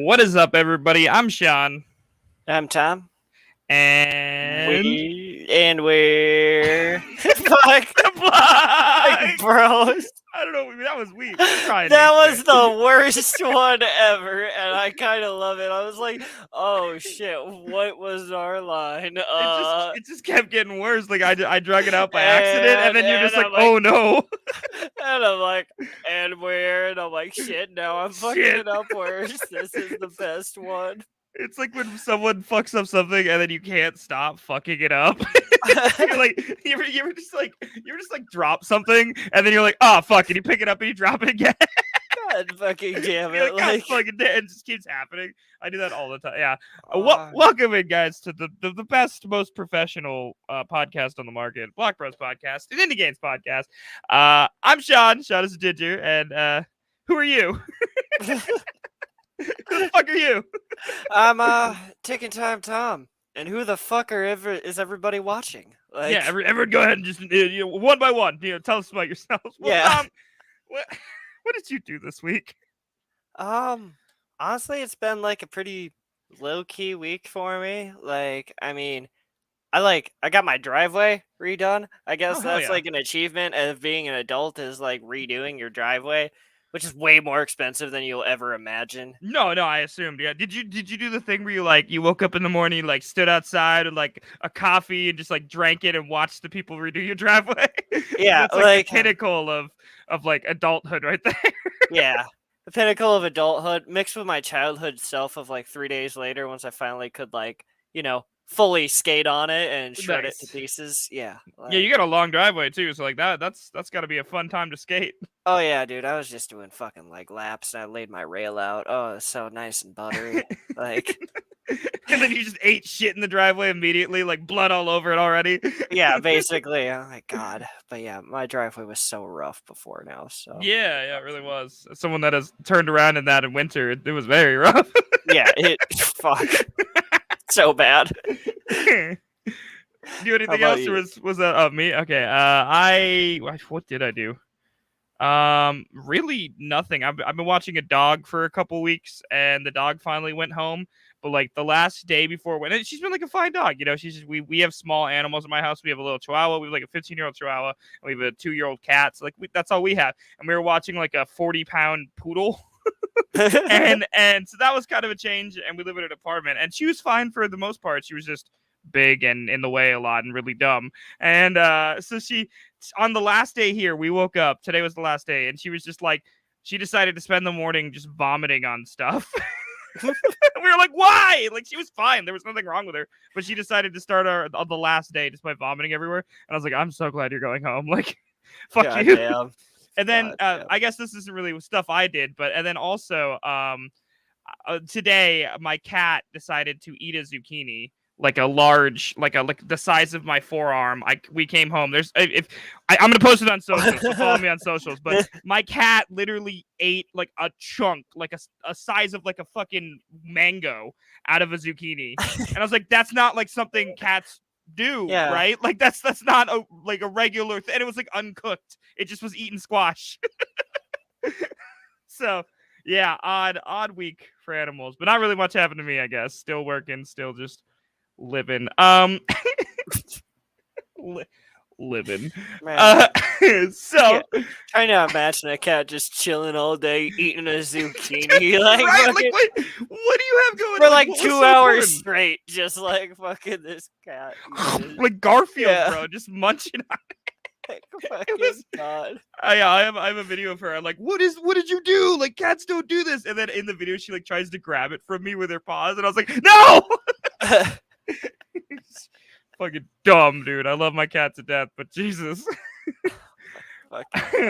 What is up, everybody? I'm Sean. I'm Tom. And we're fuck, bros. I don't know. That was weak. That was the worst one ever, and I kind of love it. I was like, "Oh shit, what was our line?" It just kept getting worse. Like I drug it out by accident, and then you're just like, "Oh no!" And I'm like, and I'm like, "Shit, now I'm fucking it up worse." This is the best one. It's like when someone fucks up something and then you can't stop fucking it up. You're like, you ever just like drop something and then you're like, oh fuck, and you pick it up and you drop it again. God fucking damn it! Like fucking it just keeps happening. I do that all the time. Yeah. Welcome in, guys, to the best, most professional podcast on the market, Block Bros podcast, an Indie Games podcast. I'm Sean. Sean is a Ginger, and who are you? Who the fuck are you? I'm Ticking Time Tom. And who the fuck is everybody watching? Like, yeah, everyone go ahead and just one by one, tell us about yourselves. Well, yeah. Tom, what did you do this week? Honestly, it's been like a pretty low-key week for me. Like, I mean, I got my driveway redone. I guess that's like an achievement of being an adult, is like redoing your driveway, which is way more expensive than you'll ever imagine. No, I assumed. Yeah. Did you do the thing where you woke up in the morning, stood outside with a coffee and just drank it and watched the people redo your driveway? Yeah, that's the pinnacle of adulthood right there. Yeah. The pinnacle of adulthood mixed with my childhood self of 3 days later, once I finally could fully skate on it and shred it to pieces. Yeah. Yeah, you got a long driveway too, so that's got to be a fun time to skate. Oh yeah, dude. I was just doing fucking laps and I laid my rail out. Oh, it's so nice and buttery. And then you just ate shit in the driveway immediately, blood all over it already. Yeah, basically. Oh my god. But yeah, my driveway was so rough before now. So yeah, it really was. As someone that has turned around in that in winter, it was very rough. Yeah, fuck. So bad. Do anything else, or was that me? Okay. What did I do? Really nothing. I've been watching a dog for a couple weeks, and the dog finally went home. But the last day before when she's been a fine dog, she's just, we have small animals in my house. We have a little Chihuahua. We have a 15-year-old Chihuahua, and we have a 2-year-old cat. So that's all we have. And we were watching a 40-pound poodle. and so that was kind of a change, and we live in an apartment, and she was fine for the most part. She was just big and in the way a lot and really dumb. And so she, on the last day here, we woke up, today was the last day, and she was just she decided to spend the morning just vomiting on stuff. We were like, why? She was fine, there was nothing wrong with her, but she decided to start on the last day just by vomiting everywhere. And I was like, I'm so glad you're going home. Fuck God you. Damn. And then I guess this isn't really stuff I did, and then also today my cat decided to eat a zucchini, a large, the size of my forearm. We came home. I'm gonna post it on socials. So follow me on socials. But my cat literally ate a chunk, a size of a fucking mango out of a zucchini, and I was like, that's not something cats do, right? That's not a regular thing. And it was uncooked. It just was eating squash. So Yeah, odd week for animals, but not really much happened to me. I guess still working, still just living. Li- living. Man, yeah. So Trying to imagine a cat just chilling all day eating a zucchini, like right, like fucking what do you have going? for Like like what was 2 so hours important? straight, just like fucking this cat eating it. Like Garfield, Yeah, bro, just munching on like it. Was fucking god. yeah, I have a video of her. I'm like, what did you do? Like cats don't do this. And then in the video, she like tries to grab it from me with her paws, and I was like, no. Fucking dumb, dude. I love my cat to death, but Jesus. Fucking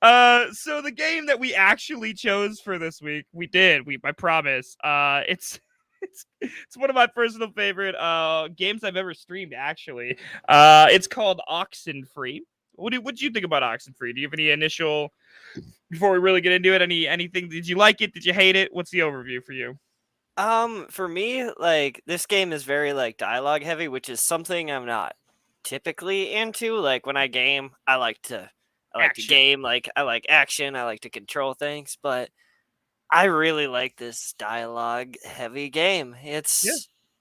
god. So the game that we actually chose for this week, we did. I promise. It's one of my personal favorite games I've ever streamed. Actually, it's called Oxenfree. What do you think about Oxenfree? Do you have any initial before we really get into it? Anything? Did you like it? Did you hate it? What's the overview for you? For me, like this game is very like dialogue heavy, which is something I'm not typically into. Like when I game, I like to Action. game, like I like action, I like to control things, but I really like this dialogue heavy game. Yeah.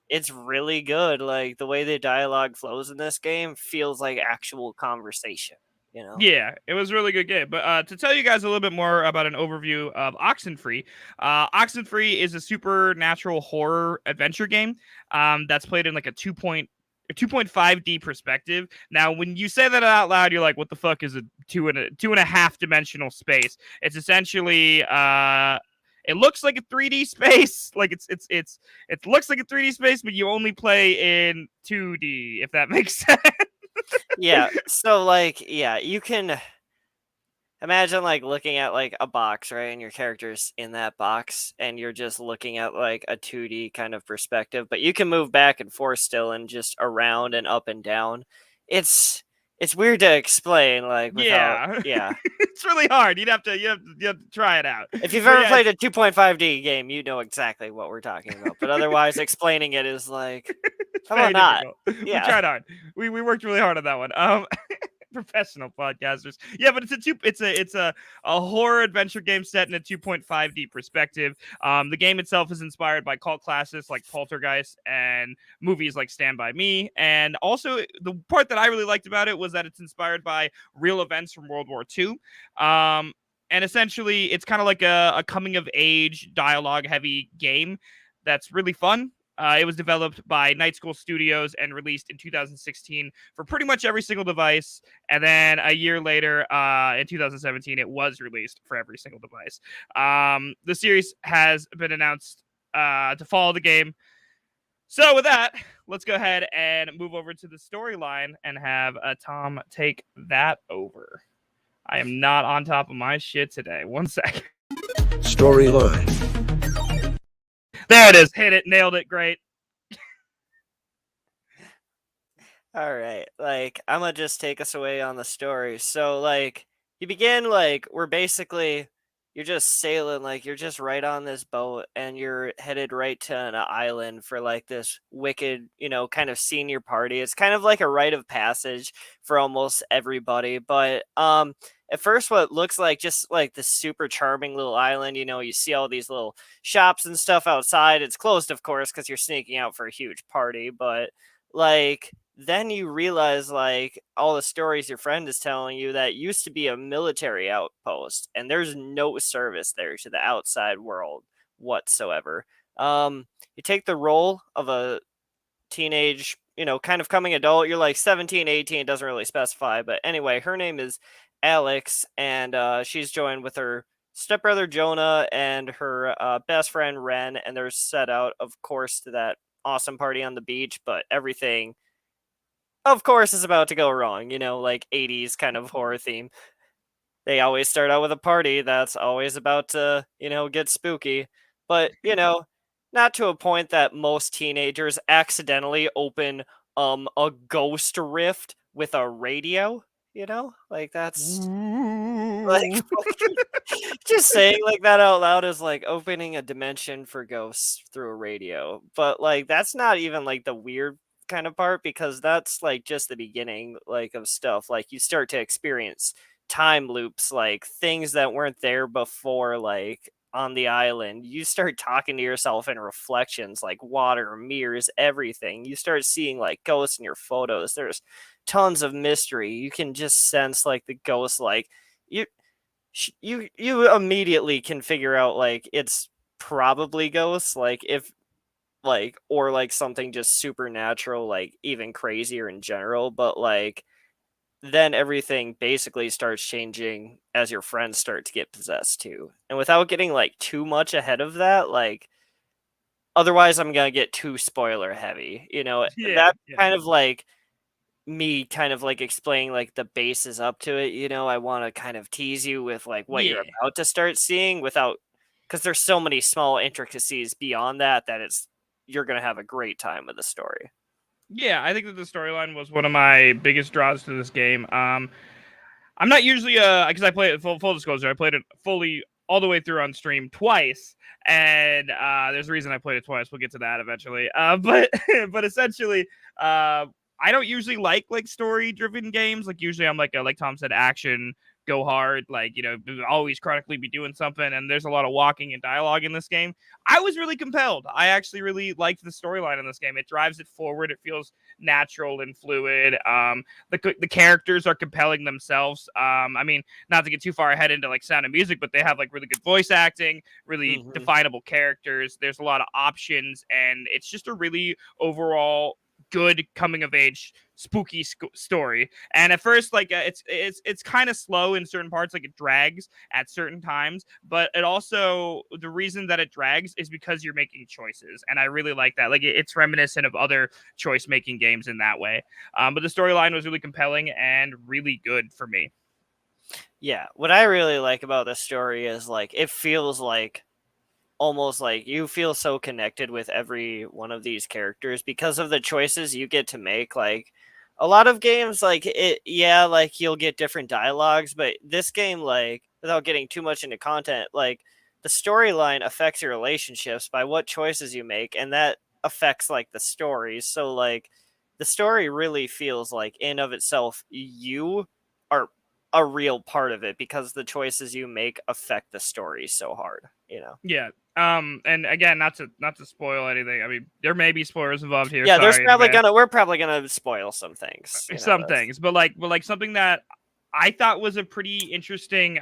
It's really good. Like the way the dialogue flows in this game feels like actual conversation, you know? Yeah, it was a really good game. But to tell you guys a little bit more about an overview of Oxenfree, Oxenfree is a supernatural horror adventure game that's played in like a 2.5D perspective. Now, when you say that out loud, you're like, "What the fuck is a two and a half dimensional space?" It's essentially it looks like a 3D space, like it looks like a 3D space, but you only play in 2D, if that makes sense. Yeah. So like, yeah, you can imagine like looking at like a box, right? And your character's in that box and you're just looking at like a 2D kind of perspective, but you can move back and forth still and just around and up and down. It's it's weird to explain like without Yeah, yeah. it's really hard. You have to try it out. If you've But ever yeah, played a 2.5D game, you know exactly what we're talking about. But otherwise explaining it is like it's how about very not? difficult. We Yeah. tried hard. We worked really hard on that one. Professional podcasters. Yeah, but it's a horror adventure game set in a 2.5D perspective. The game itself is inspired by cult classics like Poltergeist and movies like Stand by Me. And also, the part that I really liked about it was that it's inspired by real events from World War II. And essentially, it's kind of like a coming of age dialogue heavy game that's really fun. It was developed by Night School Studios and released in 2016 for pretty much every single device. And then a year later, in 2017, it was released for every single device. The series has been announced to follow the game. So with that, let's go ahead and move over to the storyline and have Tom take that over. I am not on top of my shit today. One second. Storyline. There it is. Hit it. Nailed it. Great. All right. Like, I'm gonna just take us away on the story. So, like, you begin, like, we're basically, you're just sailing, like, you're just right on this boat and you're headed right to an island for, like, this wicked, kind of senior party. It's kind of like a rite of passage for almost everybody. But, at first, what looks like just like this super charming little island, you see all these little shops and stuff outside. It's closed, of course, because you're sneaking out for a huge party. But, like, then you realize like all the stories your friend is telling you that used to be a military outpost and there's no service there to the outside world whatsoever. You take the role of a teenage, kind of coming adult. You're like 17, 18, doesn't really specify, but anyway, her name is Alex, and she's joined with her stepbrother Jonah and her best friend Ren, and they're set out, of course, to that awesome party on the beach, but everything of course is about to go wrong, like 80s kind of horror theme. They always start out with a party that's always about to, get spooky. But, not to a point that most teenagers accidentally open a ghost rift with a radio, Like that's like Ooh. just saying like that out loud is like opening a dimension for ghosts through a radio. But like that's not even like the weird kind of part because that's like just the beginning like of stuff. Like you start to experience time loops, like things that weren't there before, like on the island. You start talking to yourself in reflections, like water, mirrors, everything. You start seeing like ghosts in your photos. There's tons of mystery. You can just sense like the ghosts, like you immediately can figure out like it's probably ghosts, like if like or like something just supernatural, like even crazier in general. But like then everything basically starts changing as your friends start to get possessed too. And without getting like too much ahead of that, like otherwise I'm gonna get too spoiler heavy. Yeah, That's yeah. kind of like me kind of like explaining like the bases up to it. I want to kind of tease you with like what you're about to start seeing without, because there's so many small intricacies beyond that you're gonna have a great time with the story. Yeah, I think that the storyline was one of my biggest draws to this game. I'm not usually because I play it full disclosure. I played it fully all the way through on stream twice, and there's a reason I played it twice. We'll get to that eventually. But but essentially, I don't usually like story driven games. Like usually I'm like Tom said, action, go hard, always chronically be doing something. And there's a lot of walking and dialogue in this game. I was really compelled. I actually really liked the storyline in this game. It drives it forward. It feels natural and fluid. The characters are compelling themselves. I mean, not to get too far ahead into Sound of Music, but they have really good voice acting, really definable characters. There's a lot of options, and it's just a really overall good coming of age spooky story. And at first it's kind of slow in certain parts, it drags at certain times, but it also, the reason that it drags is because you're making choices, and I really like that. It's reminiscent of other choice making games in that way. But the storyline was really compelling and really good for me. Yeah, what I really like about the story is it feels almost like you feel so connected with every one of these characters because of the choices you get to make. A lot of games you'll get different dialogues, but this game, without getting too much into content, the storyline affects your relationships by what choices you make, and that affects the stories. So the story really feels in of itself you are a real part of it because the choices you make affect the story so hard. Yeah. And again, not to spoil anything. I mean, there may be spoilers involved here. Yeah, Sorry, we're probably gonna spoil some things. Things, but something that I thought was a pretty interesting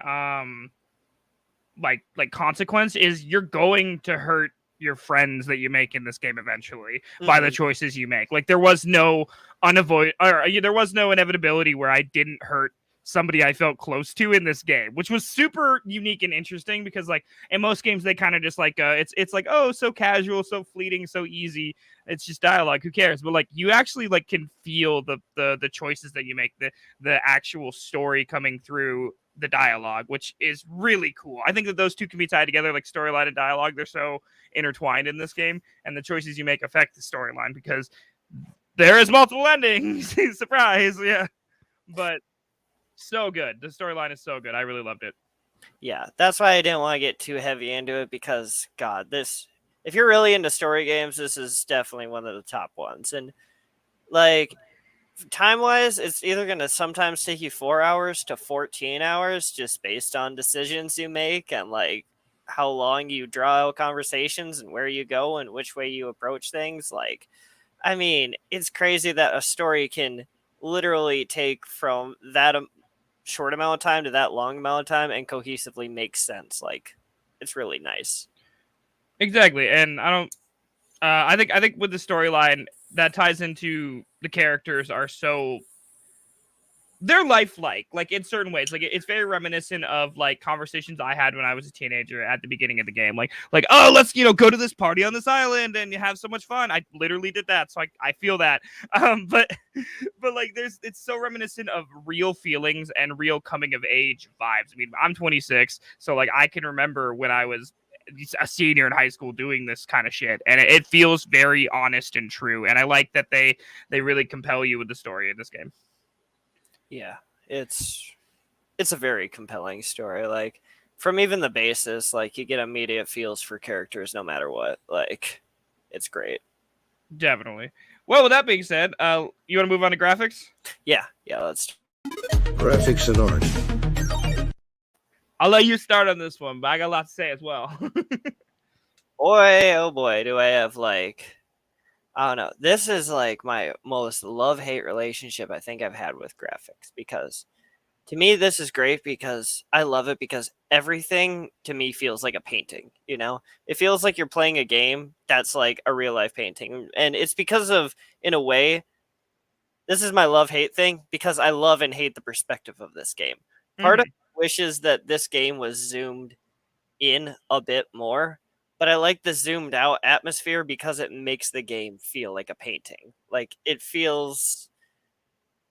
consequence is you're going to hurt your friends that you make in this game eventually by the choices you make. There was no there was no inevitability where I didn't hurt somebody I felt close to in this game, which was super unique and interesting because in most games they kind of just it's oh, so casual, so fleeting, so easy, it's just dialogue, who cares? But you actually can feel the choices that you make, the actual story coming through the dialogue, which is really cool. I think that those two can be tied together, storyline and dialogue. They're so intertwined in this game, and the choices you make affect the storyline because there is multiple endings. Surprise. Yeah, but so good. The storyline is so good. I really loved it. Yeah, that's why I didn't want to get too heavy into it because, God, if you're really into story games, this is definitely one of the top ones. And, time-wise, it's either going to sometimes take you 4 hours to 14 hours just based on decisions you make and, how long you draw out conversations and where you go and which way you approach things. I mean, it's crazy that a story can literally take from that short amount of time to that long amount of time and cohesively make sense. It's really nice. Exactly. And I think with the storyline that ties into the characters are so, they're lifelike, in certain ways. It's very reminiscent of conversations I had when I was a teenager at the beginning of the game. Oh, let's go to this party on this island and you have so much fun. I literally did that, so I feel that. But it's so reminiscent of real feelings and real coming of age vibes. I mean, I'm 26, so I can remember when I was a senior in high school doing this kind of shit, and it feels very honest and true. And I like that they really compel you with the story in this game. Yeah, it's a very compelling story. From even the basis, you get immediate feels for characters no matter what. It's great. Definitely. Well, with that being said, you want to move on to graphics? Yeah, let's. Graphics and art. I'll let you start on this one, but I got a lot to say as well. Boy, oh boy, do I have like, I don't know. This is like my most love-hate relationship I think I've had with graphics, because to me this is great because I love it because everything to me feels like a painting, you know? It feels like you're playing a game that's like a real life painting. And it's because of, in a way, this is my love-hate thing, because I love and hate the perspective of this game. Part of me wishes that this game was zoomed in a bit more, but I like the zoomed out atmosphere because it makes the game feel like a painting. Like it feels,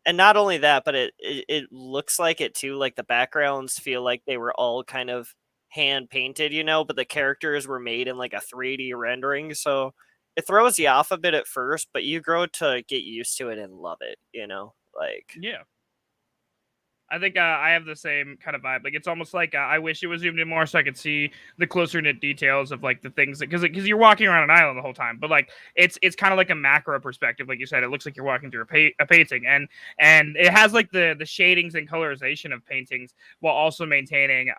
and not only that, but it looks like it too. Like the backgrounds feel like they were all kind of hand painted, you know, but the characters were made in like a 3D rendering. So it throws you off a bit at first, but you grow to get used to it and love it, you know? Like, Yeah. I think I have the same kind of vibe. Like it's almost like I wish it was zoomed in more so I could see the closer knit details of like the things that, because you're walking around an island the whole time, but like it's kind of like a macro perspective, like you said. It looks like you're walking through a painting, and it has like the shadings and colorization of paintings while also maintaining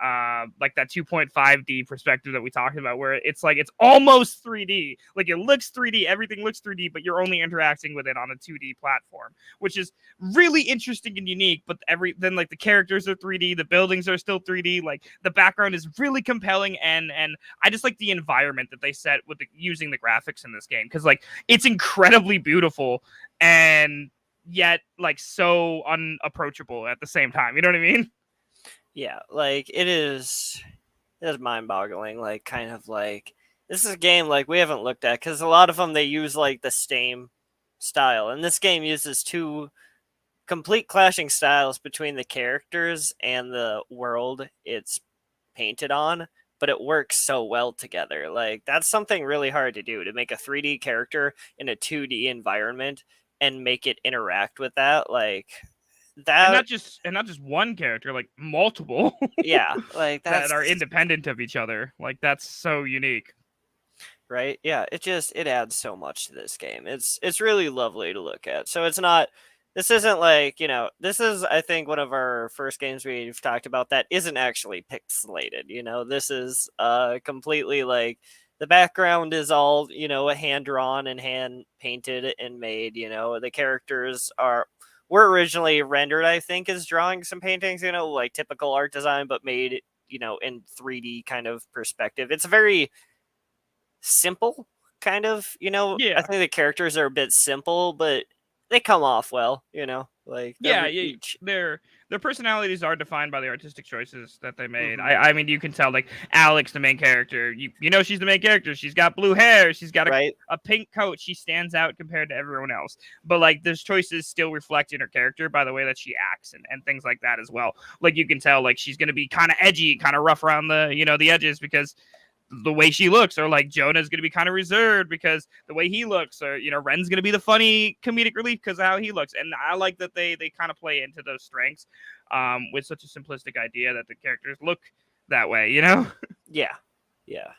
like that 2.5D perspective that we talked about, where it's like it's almost 3D. Like it looks 3D, everything looks 3D, but you're only interacting with it on a 2D platform, which is really interesting and unique. But then like the characters are 3D, the buildings are still 3D, like the background is really compelling, and I just like the environment that they set with using the graphics in this game, because like it's incredibly beautiful and yet like so unapproachable at the same time. You know what I mean? yeah, like it is mind-boggling. Like kind of like, this is a game like we haven't looked at, because a lot of them they use like the same style, and this game uses two complete clashing styles between the characters and the world it's painted on, but it works so well together. Like that's something really hard to do, to make a 3D character in a 2D environment and make it interact with that. Like And that, not just one character, like multiple yeah, like that that's are independent of each other. Like that's so unique. right. Yeah, it adds so much to this game. It's really lovely to look at. So it's not, this isn't like, you know, this is, I think, one of our first games we've talked about that isn't actually pixelated, you know. This is completely like, the background is all, you know, hand drawn and hand painted and made, you know. The characters were originally rendered, I think, as drawings and paintings, you know, like typical art design, but made, you know, in 3D kind of perspective. It's very simple, kind of, you know. I Yeah. think the characters are a bit simple, but they come off well, you know. Like Yeah, each. their personalities are defined by the artistic choices that they made. Mm-hmm. I mean, you can tell like Alex, the main character. You know she's the main character. She's got blue hair. She's got Right. a pink coat. She stands out compared to everyone else. But like those choices still reflect in her character by the way that she acts and things like that as well. Like you can tell like she's gonna be kind of edgy, kind of rough around the the edges because the way she looks, or like Jonah's going to be kind of reserved because the way he looks, or Ren's going to be the funny comedic relief because of how he looks. And I like that they kind of play into those strengths with such a simplistic idea that the characters look that way, Yeah. Yeah.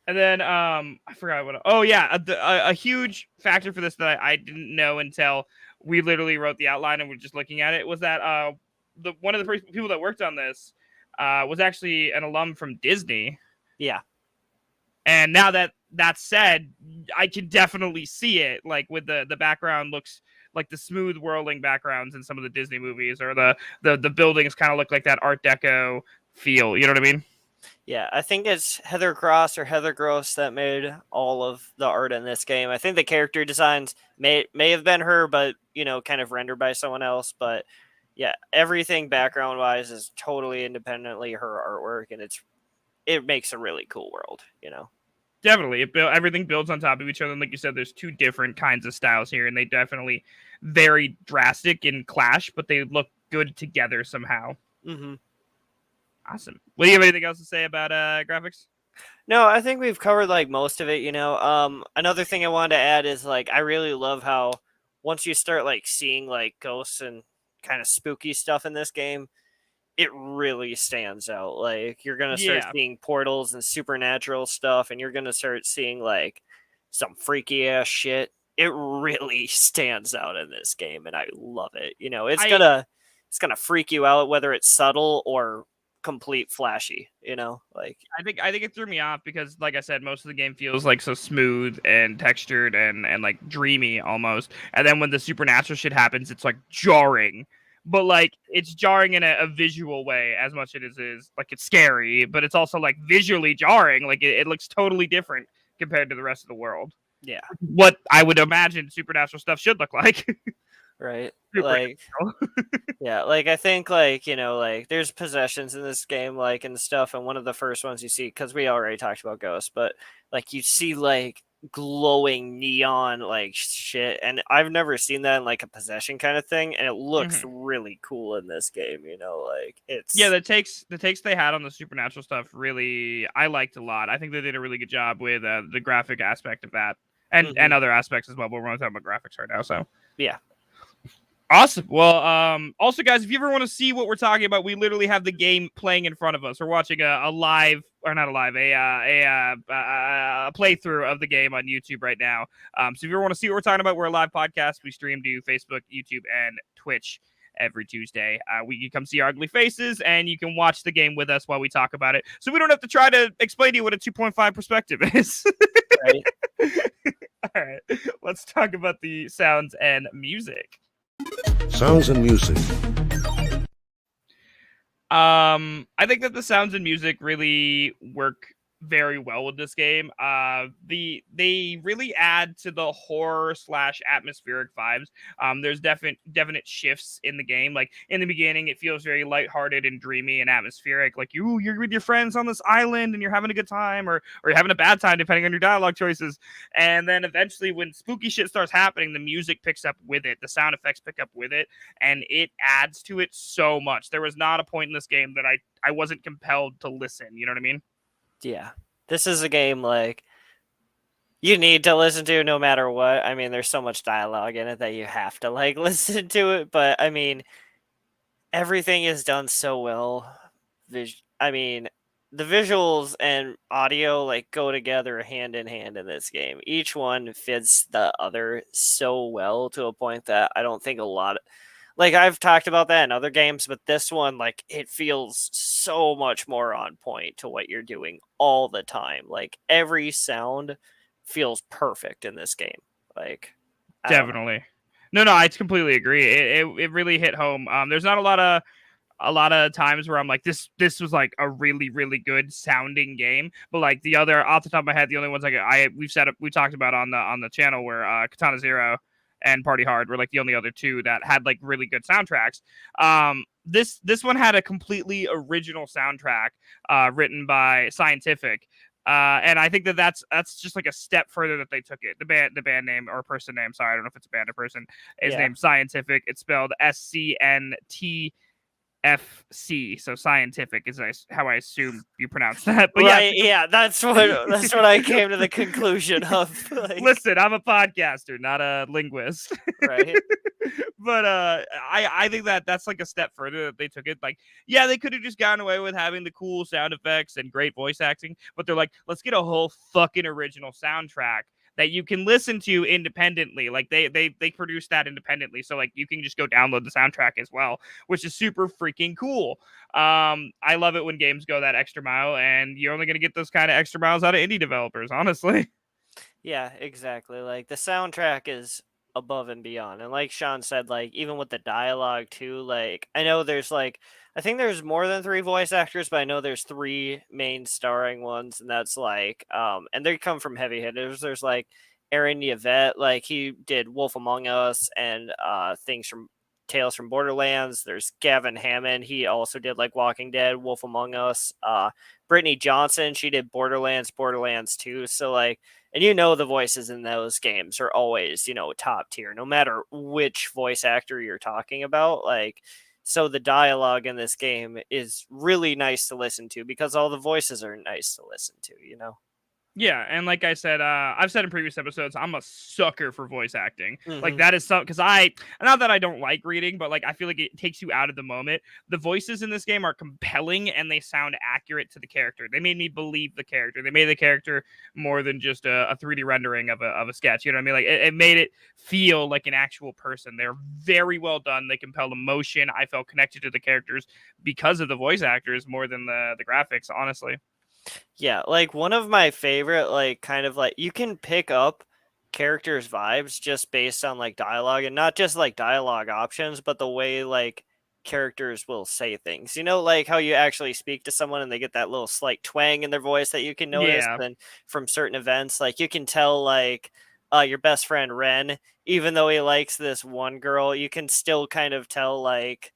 And then I forgot what. Oh yeah, a huge factor for this that I didn't know until we literally wrote the outline and we're just looking at it was that one of the people that worked on this was actually an alum from Disney. Yeah. And now that that's said, I can definitely see it. Like with the background looks like the smooth whirling backgrounds in some of the Disney movies, or the buildings kind of look like that Art Deco feel. You know what I mean? Yeah, I think it's Heather Cross or Heather Gross that made all of the art in this game. I think the character designs may have been her, but kind of rendered by someone else. But yeah, everything background wise is totally independently her artwork, and it makes a really cool world. Definitely, everything builds on top of each other. And like you said, there's two different kinds of styles here, and they definitely very drastic in clash, but they look good together somehow. Mm-hmm. Awesome. Well, do you have anything else to say about graphics? No, I think we've covered like most of it. Another thing I wanted to add is like I really love how once you start like seeing like ghosts and kind of spooky stuff in this game, it really stands out. Like you're gonna start seeing portals and supernatural stuff, and you're gonna start seeing like some freaky ass shit. It really stands out in this game, and I love it. It's gonna freak you out, whether it's subtle or complete flashy, like I think it threw me off because, like I said, most of the game feels like so smooth and textured and like dreamy almost, and then when the supernatural shit happens, it's like jarring, but like it's jarring in a visual way as much as it is like it's scary, but it's also like visually jarring, like it looks totally different compared to the rest of the world. Yeah, what I would imagine supernatural stuff should look like. Right, like yeah, like I think like like there's possessions in this game like and stuff, and one of the first ones you see, because we already talked about ghosts, but like you see like glowing neon like shit, and I've never seen that in like a possession kind of thing, and it looks really cool in this game. Like it's the takes they had on the supernatural stuff really I liked a lot. I think they did a really good job with the graphic aspect of that and other aspects as well, but we're only talking about graphics right now, so yeah. Awesome. Well, also, guys, if you ever want to see what we're talking about, we literally have the game playing in front of us. We're watching a live, or not a live, a playthrough of the game on YouTube right now. So if you ever want to see what we're talking about, we're a live podcast. We stream to Facebook, YouTube, and Twitch every Tuesday. You can come see our ugly faces, and you can watch the game with us while we talk about it. So we don't have to try to explain to you what a 2.5 perspective is. Right. All right. Let's talk about the sounds and music. Sounds and music. I think that the sounds and music really work very well with this game. They really add to the horror / atmospheric vibes. There's definite shifts in the game. Like in the beginning, it feels very lighthearted and dreamy and atmospheric. Like you're with your friends on this island and you're having a good time, or you're having a bad time depending on your dialogue choices. And then eventually, when spooky shit starts happening, the music picks up with it. The sound effects pick up with it, and it adds to it so much. There was not a point in this game that I wasn't compelled to listen. You know what I mean? Yeah, this is a game like you need to listen to no matter what. I mean, there's so much dialogue in it that you have to like listen to it, but I mean, everything is done so well. I mean, the visuals and audio like go together hand in hand in this game. Each one fits the other so well to a point that I don't think a lot of, like I've talked about that in other games, but this one, like it feels so much more on point to what you're doing all the time. Like every sound feels perfect in this game. Like definitely. No, I completely agree. It really hit home. There's not a lot of times where I'm like, this was like a really, really good sounding game. But like the other, off the top of my head, the only ones we talked about on the channel were Katana Zero and Party Hard were like the only other two that had like really good soundtracks. This one had a completely original soundtrack written by Scientific. And I think that's just like a step further that they took it. The band name or person name, sorry, I don't know if it's a band or person, is named Scientific. It's spelled SCNTFC, so Scientific is how I assume you pronounce that. But right, yeah, that's what I came to the conclusion of. Like, listen, I'm a podcaster, not a linguist. Right. But I think that's like a step further that they took it. Like, yeah, they could have just gotten away with having the cool sound effects and great voice acting, but they're like, let's get a whole fucking original soundtrack that you can listen to independently. Like they produced that independently, so like you can just go download the soundtrack as well, which is super freaking cool. I love it when games go that extra mile, and you're only gonna get those kind of extra miles out of indie developers, honestly. Yeah, exactly. Like the soundtrack is above and beyond, and like Sean said, like even with the dialogue too, like I know there's like I think there's more than 3 voice actors, but I know there's 3 main starring ones, and that's like and they come from heavy hitters. There's like Aaron Yvette, like he did Wolf Among Us and things from Tales from Borderlands. There's Gavin Hammond, he also did like Walking Dead, Wolf Among Us. Brittany Johnson, she did Borderlands 2. So like, and the voices in those games are always, top tier, no matter which voice actor you're talking about. Like, so the dialogue in this game is really nice to listen to because all the voices are nice to listen to, Yeah, and like I said, I've said in previous episodes, I'm a sucker for voice acting. Like Mm-hmm. that is something, because not that I don't like reading, but like I feel like it takes you out of the moment. The voices in this game are compelling and they sound accurate to the character. They made me believe the character. They made the character more than just a 3D rendering of a sketch. You know what I mean? Like it made it feel like an actual person. They're very well done. They compelled emotion. I felt connected to the characters because of the voice actors more than the graphics, honestly. Yeah, like one of my favorite, like kind of like you can pick up characters' vibes just based on like dialogue, and not just like dialogue options, but the way like characters will say things. You know, like how you actually speak to someone and they get that little slight twang in their voice that you can notice. Yeah. And from certain events, like you can tell like your best friend Ren, even though he likes this one girl, you can still kind of tell like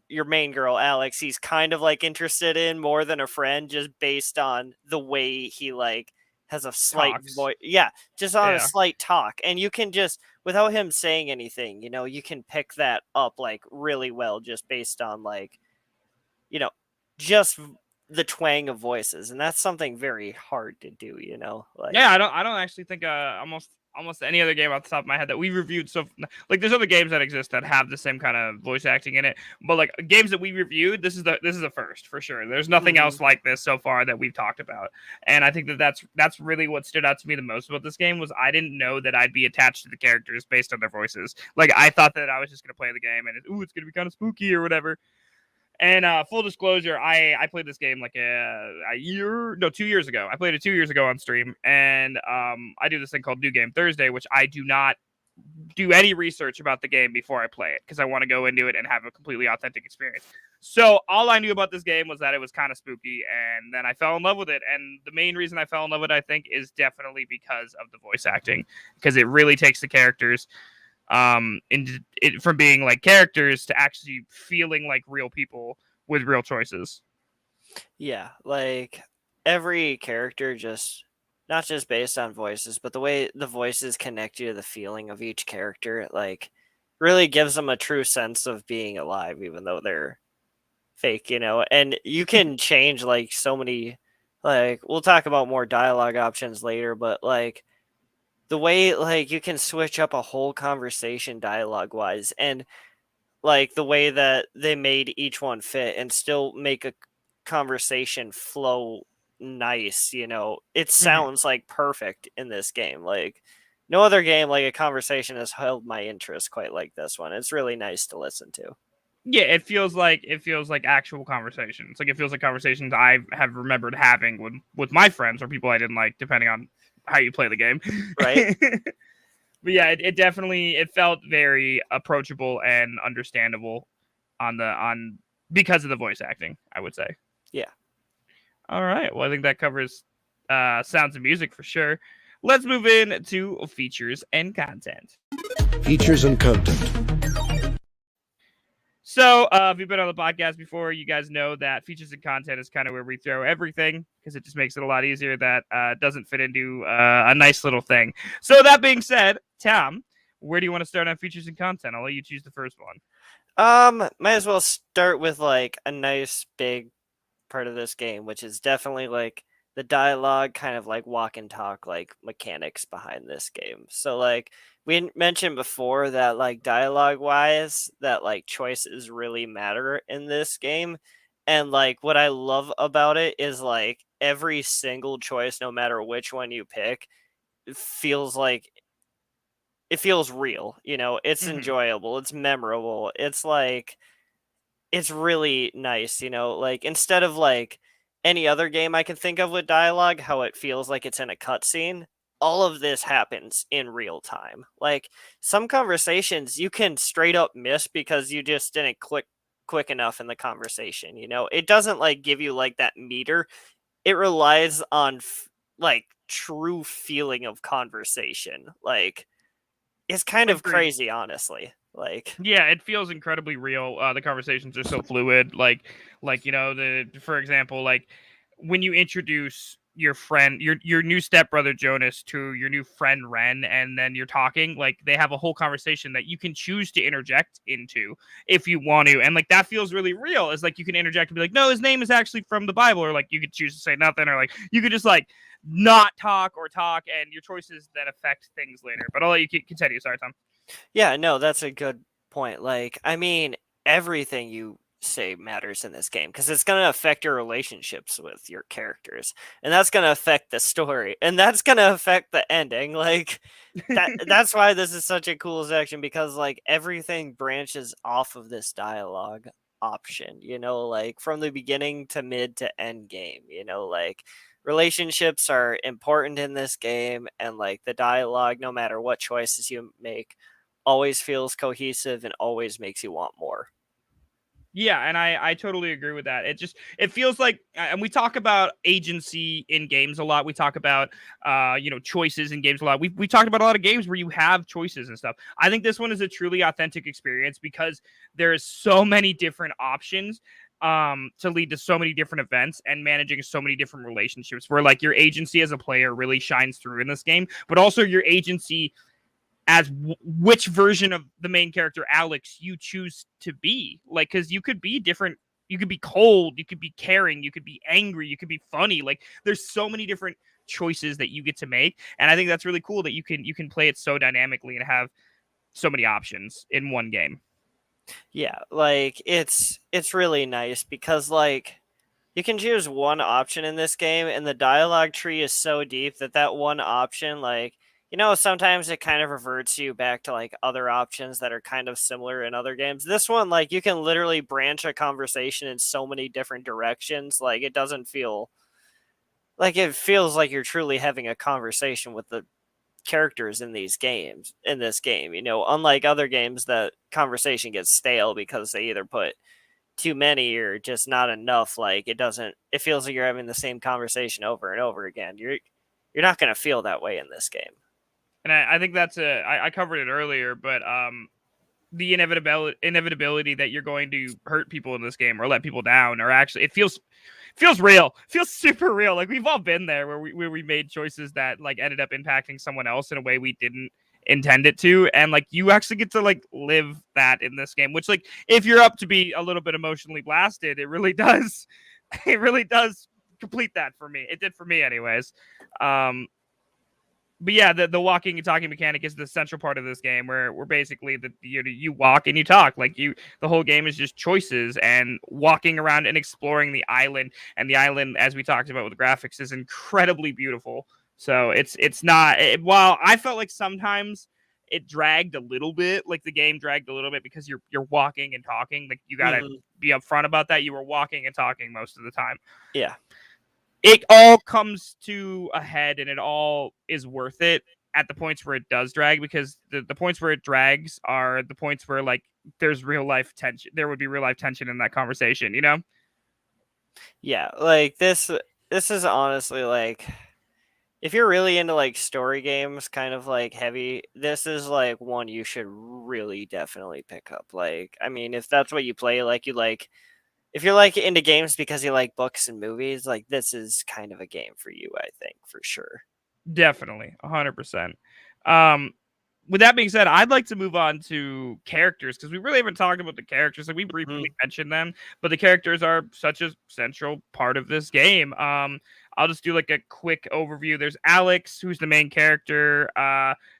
your main girl Alex, he's kind of like interested in more than a friend, just based on the way he like has a slight Talks. voice. Yeah, just on a Yeah. slight talk, and you can just, without him saying anything, you know, you can pick that up like really well just based on like, you know, just the twang of voices, and that's something very hard to do, you know. Like, Yeah, I don't actually think almost any other game off the top of my head that we reviewed. So like there's other games that exist that have the same kind of voice acting in it, but like games that we reviewed, this is the first for sure. There's nothing else like this so far that we've talked about, and I think that's really what stood out to me the most about this game. Was I didn't know that I'd be attached to the characters based on their voices. Like I thought that I was just gonna play the game and it's gonna be kind of spooky or whatever. And full disclosure, I played this game like 2 years ago. I played it 2 years ago on stream, and I do this thing called New Game Thursday, which I do not do any research about the game before I play it because I want to go into it and have a completely authentic experience. So all I knew about this game was that it was kind of spooky, and then I fell in love with it. And the main reason I fell in love with it, I think, is definitely because of the voice acting, because it really takes the characters from being like characters to actually feeling like real people with real choices. yeah, like every character just not just based on voices, but the way the voices connect you to the feeling of each character, like really gives them a true sense of being alive, even though they're fake, you know. And you can change like so many, like we'll talk about more dialogue options later, but like the way like you can switch up a whole conversation dialogue wise, and like the way that they made each one fit and still make a conversation flow nice, you know. It sounds like perfect in this game. Like no other game, like a conversation has held my interest quite like this one. It's really nice to listen to. Yeah, it feels like actual conversations. Like it feels like conversations I have remembered having with my friends or people I didn't like, depending on how you play the game. Right. But yeah, it definitely it felt very approachable and understandable on because of the voice acting, I would say. Yeah. All right. Well, I think that covers sounds and music for sure. Let's move in to features and content. Features and content. So, if you've been on the podcast before, you guys know that features and content is kind of where we throw everything because it just makes it a lot easier. That doesn't fit into a nice little thing. So, that being said, Tom, where do you want to start on features and content? I'll let you choose the first one. Might as well start with like a nice big part of this game, which is definitely like the dialogue, kind of like walk and talk like mechanics behind this game. So like we mentioned before that like dialogue wise that like choices really matter in this game, and like what I love about it is like every single choice, no matter which one you pick, feels like it feels real, you know. It's enjoyable, it's memorable, it's like it's really nice, you know, like instead of like any other game I can think of with dialogue, how it feels like it's in a cutscene. All of this happens in real time. Like some conversations you can straight up miss because you just didn't click quick enough in the conversation. You know, it doesn't like give you like that meter. It relies on like true feeling of conversation. Like it's kind of crazy, honestly. Like yeah, it feels incredibly real. The conversations are so fluid. Like you know, for example, like when you introduce your friend, your new stepbrother Jonas to your new friend Ren, and then you're talking, like they have a whole conversation that you can choose to interject into if you want to, and like that feels really real. It's like you can interject and be like, no, his name is actually from the Bible, or like you could choose to say nothing, or like you could just like not talk or talk, and your choices then affect things later. But I'll let you continue. Sorry, Tom. Yeah, no, that's a good point. Like, I mean, everything you say matters in this game because it's going to affect your relationships with your characters, and that's going to affect the story, and that's going to affect the ending. Like that's why this is such a cool section, because like everything branches off of this dialogue option, you know, like from the beginning to mid to end game, you know, like relationships are important in this game, and like the dialogue, no matter what choices you make, always feels cohesive and always makes you want more. Yeah, and I totally agree with that. It feels like, and we talk about agency in games a lot. We talk about choices in games a lot. We talked about a lot of games where you have choices and stuff. I think this one is a truly authentic experience because there's so many different options to lead to so many different events and managing so many different relationships, where like your agency as a player really shines through in this game, but also your agency as which version of the main character Alex you choose to be. Like, because you could be different. You could be cold, you could be caring, you could be angry, you could be funny. Like, there's so many different choices that you get to make, and I think that's really cool that you can play it so dynamically and have so many options in one game. Yeah, like it's really nice because like you can choose one option in this game, and the dialogue tree is so deep that one option, like, you know, sometimes it kind of reverts you back to like other options that are kind of similar in other games. This one, like, you can literally branch a conversation in so many different directions. Like, it doesn't feel like, it feels like you're truly having a conversation with the characters in this game, you know, unlike other games that conversation gets stale because they either put too many or just not enough. Like, it feels like you're having the same conversation over and over again. You're not going to feel that way in this game. And I think I covered it earlier, but the inevitability that you're going to hurt people in this game or let people down, or actually it feels real. It feels super real. Like, we've all been there where we made choices that like ended up impacting someone else in a way we didn't intend it to, and like you actually get to like live that in this game, which, like, if you're up to be a little bit emotionally blasted, it really does complete that for me. It did for me anyways. But yeah, the walking and talking mechanic is the central part of this game, where basically you walk and you talk. Like, the whole game is just choices and walking around and exploring the island. And the island, as we talked about with the graphics, is incredibly beautiful. So it's not. While I felt like sometimes it dragged a little bit, like the game dragged a little bit because you're walking and talking. Like, you gotta be upfront about that. You were walking and talking most of the time. Yeah. It all comes to a head and it all is worth it at the points where it does drag, because the points where it drags are the points where like there's real life tension. There would be real life tension in that conversation, you know? Yeah, like this is honestly like, if you're really into like story games, kind of like heavy, this is like one you should really definitely pick up. Like, I mean, if that's what you play, if you're like into games because you like books and movies, like this is kind of a game for you, I think, for sure. Definitely, 100%. With that being said, I'd like to move on to characters, because we really haven't talked about the characters. Like, we briefly mentioned them, but the characters are such a central part of this game. I'll just do like a quick overview. There's Alex, who's the main character.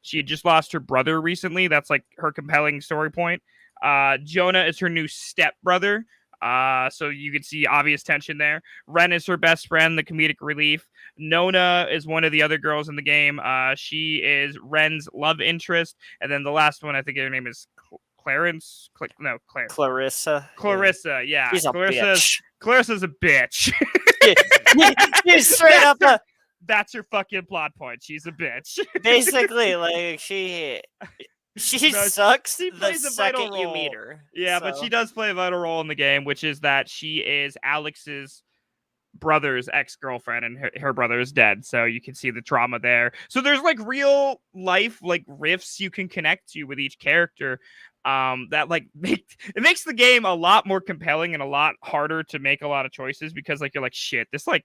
She had just lost her brother recently. That's like her compelling story point. Jonah is her new stepbrother. So you can see obvious tension there. Ren is her best friend, the comedic relief. Nona is one of the other girls in the game. She is Ren's love interest. And then the last one, I think her name is Clarence. Clarissa. Clarissa, yeah. She's a bitch. Clarissa's a bitch. She's straight up that's her fucking plot point. She's a bitch. Basically, like, she sucks the second you meet her. Yeah, but she does play a vital role in the game, which is that she is Alex's brother's ex-girlfriend, and her brother is dead. So you can see the trauma there. So there's like real life like riffs you can connect to with each character. That like makes the game a lot more compelling and a lot harder to make a lot of choices, because like you're like, shit, this like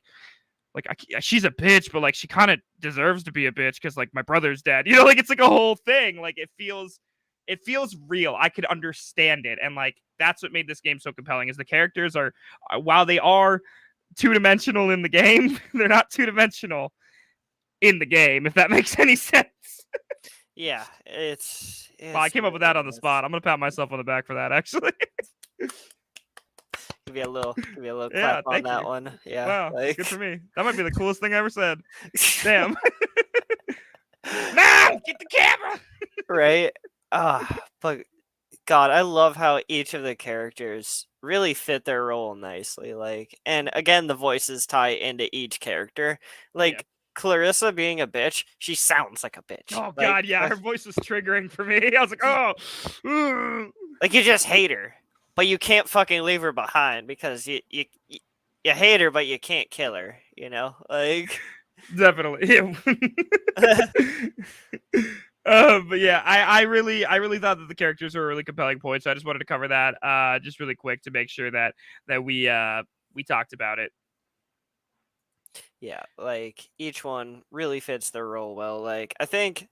like she's a bitch, but like she kind of deserves to be a bitch because like my brother's dead. You know, like it's like a whole thing. Like it feels real. I could understand it, and like that's what made this game so compelling. Is the characters are while they are two-dimensional in the game, they're not two-dimensional in the game. If that makes any sense. Yeah, it's Well, I came up with that on the spot. I'm gonna pat myself on the back for that, actually. Give you a little Yeah, clap on that one. Yeah, wow, like... good for me. That might be the coolest thing I ever said. Damn. Mom, get the camera. Right? But God, I love how each of the characters really fit their role nicely. Like, and again, the voices tie into each character. Like, yeah. Clarissa being a bitch, she sounds like a bitch. Oh God, yeah, her voice was triggering for me. I was like, oh, like you just hate her, but you can't fucking leave her behind because you hate her, but you can't kill her. You know, like definitely. But yeah, I really thought that the characters were really compelling points. So I just wanted to cover that just really quick to make sure that we talked about it. Yeah, like each one really fits their role well. Like I think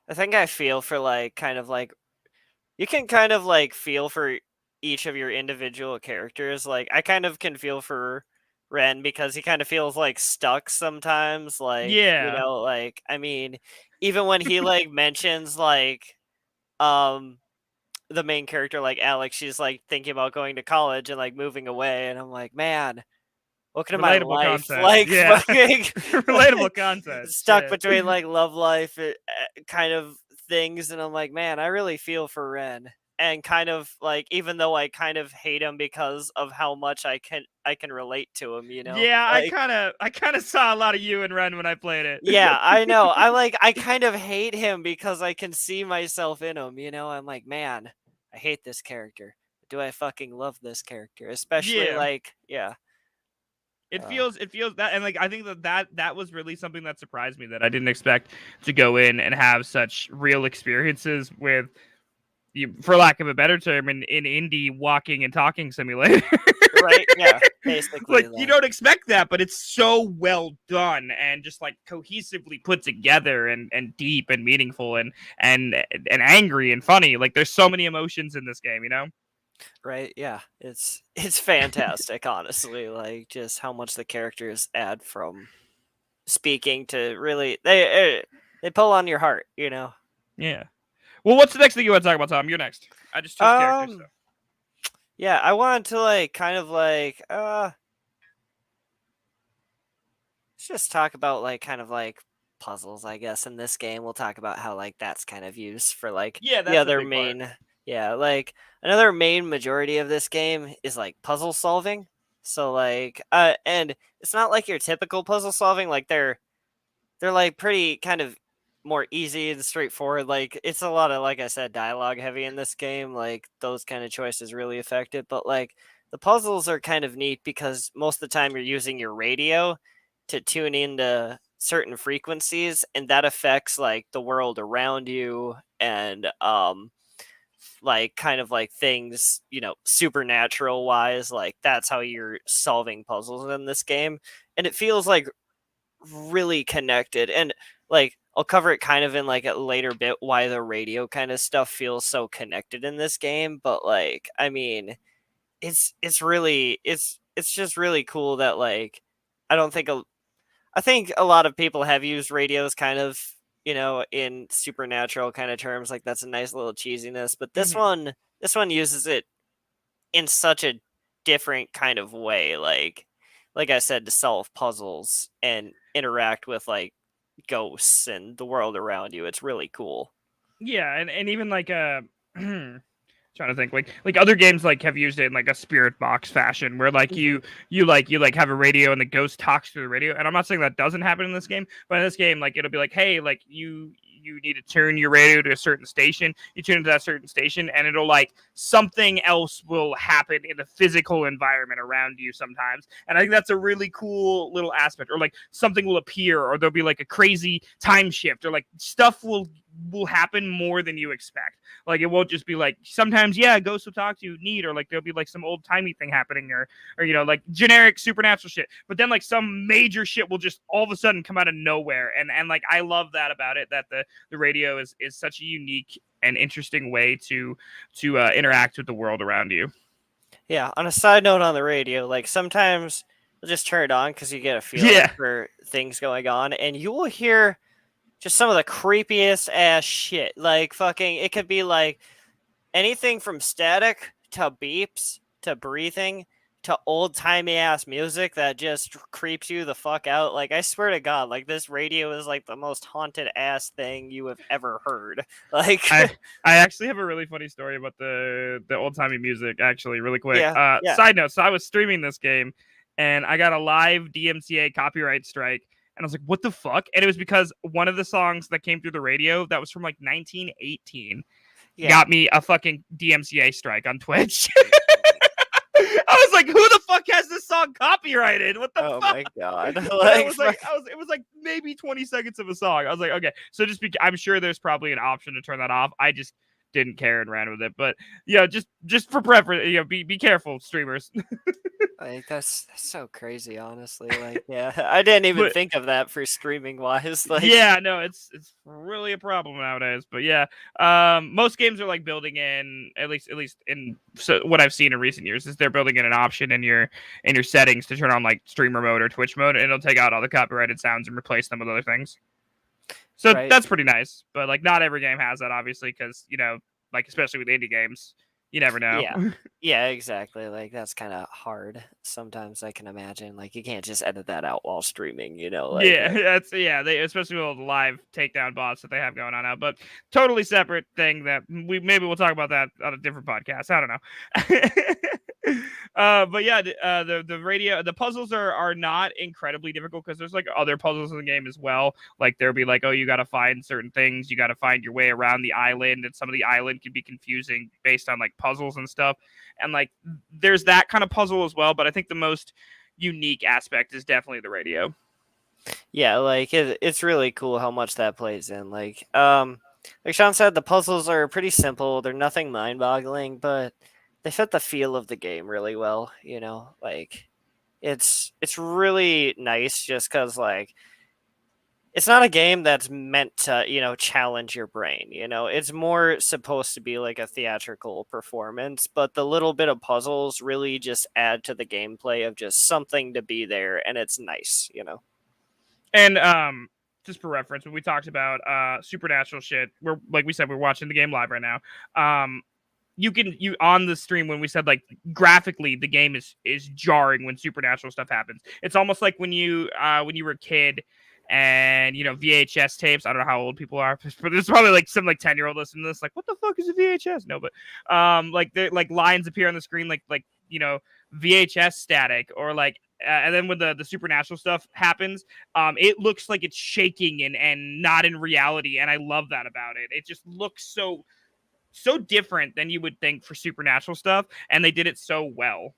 I feel for like kind of like you can kind of like feel for each of your individual characters. Like I kind of can feel for Ren because he kind of feels like stuck sometimes. Like you know, like I mean, even when he like mentions like the main character like Alex, she's like thinking about going to college and like moving away, and I'm like, man. Welcome to my life, content. Like yeah. fucking relatable content. Stuck between like love life kind of things, and I'm like, man, I really feel for Ren, and kind of like even though I kind of hate him because of how much I can relate to him, you know. Yeah, like, I kind of saw a lot of you and Ren when I played it. Yeah, I know. I kind of hate him because I can see myself in him, you know. I'm like, man, I hate this character. Do I fucking love this character? Especially It feels that, and like I think that was really something that surprised me that I didn't expect to go in and have such real experiences with, for lack of a better term, in indie walking and talking simulator. Right? Yeah, basically. Like you don't expect that, but it's so well done and just like cohesively put together and deep and meaningful and angry and funny. Like there's so many emotions in this game, you know. Right, yeah, it's fantastic, honestly. Like just how much the characters add from speaking to really they pull on your heart, you know. Yeah. Well, what's the next thing you want to talk about, Tom? You're next. I just chose characters. So. Yeah, I wanted to like kind of like let's just talk about like kind of like puzzles, I guess. In this game, we'll talk about how like that's kind of used for like the other main part. Yeah, like another main majority of this game is like puzzle solving. So like and it's not like your typical puzzle solving, like they're like pretty kind of more easy and straightforward. Like it's a lot of, like I said, dialogue heavy in this game. Like those kind of choices really affect it. But like the puzzles are kind of neat because most of the time you're using your radio to tune into certain frequencies, and that affects like the world around you and like kind of like things, you know, supernatural wise. Like that's how you're solving puzzles in this game, and it feels like really connected. And like I'll cover it kind of in like a later bit why the radio kind of stuff feels so connected in this game. But like I mean, it's really it's just really cool that like I think a lot of people have used radios kind of, you know, in supernatural kind of terms. Like that's a nice little cheesiness, but this one uses it in such a different kind of way. Like I said, to solve puzzles and interact with like ghosts and the world around you. It's really cool. Yeah, and even like trying to think like other games like have used it in like a spirit box fashion where like you have a radio and the ghost talks through the radio. And I'm not saying that doesn't happen in this game, but in this game like it'll be like, hey, like you need to turn your radio to a certain station. You tune into that certain station and it'll like something else will happen in the physical environment around you sometimes. And I think that's a really cool little aspect. Or like something will appear, or there'll be like a crazy time shift, or like stuff will will happen more than you expect. Like it won't just be like sometimes, yeah, ghosts will talk to you, neat, or like there'll be like some old timey thing happening, or like generic supernatural shit. But then like some major shit will just all of a sudden come out of nowhere, and like I love that about it, that the radio is such a unique and interesting way to interact with the world around you. Yeah. On a side note on the radio, like sometimes you'll just turn it on because you get a feeling for things going on, and you will hear just some of the creepiest ass shit. Like fucking, it could be like anything from static to beeps to breathing to old timey ass music that just creeps you the fuck out. Like I swear to God, like this radio is like the most haunted ass thing you have ever heard. Like I actually have a really funny story about the old timey music. Actually, really quick. Yeah. Side note: so I was streaming this game, and I got a live DMCA copyright strike. And I was like, what the fuck? And it was because one of the songs that came through the radio that was from like 1918 got me a fucking DMCA strike on Twitch. I was like, who the fuck has this song copyrighted? What the fuck? Oh my God. It was like maybe 20 seconds of a song. I was like, okay. So I'm sure there's probably an option to turn that off. I just didn't care and ran with it. But yeah, just for preference, be careful, streamers. Like that's so crazy, honestly. Like, yeah, I didn't even think of that for streaming wise. Like, yeah, no, it's really a problem nowadays. But yeah, most games are like building in at least in what I've seen in recent years is they're building in an option in your settings to turn on like streamer mode or Twitch mode, and it'll take out all the copyrighted sounds and replace them with other things. So that's pretty nice. But like, not every game has that, obviously, because like especially with indie games. You never know. Yeah, exactly. Like that's kind of hard. Sometimes I can imagine. Like you can't just edit that out while streaming. Like, they especially with all the live takedown bots that they have going on now. But totally separate thing that we'll talk about that on a different podcast. I don't know. But yeah, the radio, the puzzles are not incredibly difficult because there's like other puzzles in the game as well. Like there'll be like, oh, you got to find certain things, you got to find your way around the island, and some of the island can be confusing based on like puzzles and stuff. And like there's that kind of puzzle as well. But I think the most unique aspect is definitely the radio. Yeah, like it's really cool how much that plays in. Like Sean said, the puzzles are pretty simple. They're nothing mind-boggling, but they fit the feel of the game really well, like it's really nice just because like it's not a game that's meant to, challenge your brain, it's more supposed to be like a theatrical performance, but the little bit of puzzles really just add to the gameplay of just something to be there, and it's nice, And just for reference, when we talked about supernatural shit, we're like we said, we're watching the game live right now. You on the stream when we said like graphically the game is jarring when supernatural stuff happens. It's almost like when you were a kid and VHS tapes. I don't know how old people are, but there's probably like some like 10-year-old listening to this like, what the fuck is a VHS? No, but like there like lines appear on the screen like VHS static, or like and then when the supernatural stuff happens, it looks like it's shaking and not in reality, and I love that about it. It just looks so different than you would think for supernatural stuff, and they did it so well.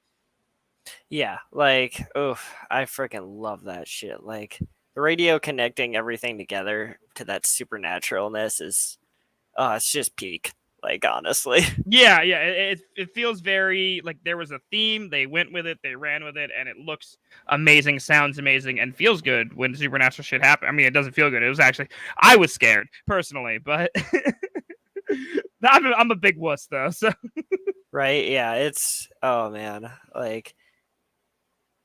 Yeah, like, I freaking love that shit. Like, the radio connecting everything together to that supernaturalness is, it's just peak. Like, honestly. Yeah, it feels very like there was a theme, they went with it, they ran with it, and it looks amazing, sounds amazing, and feels good when supernatural shit happens. I mean, it doesn't feel good. It was actually, I was scared personally, but I'm a big wuss though, so. Right, yeah, it's, oh man, like,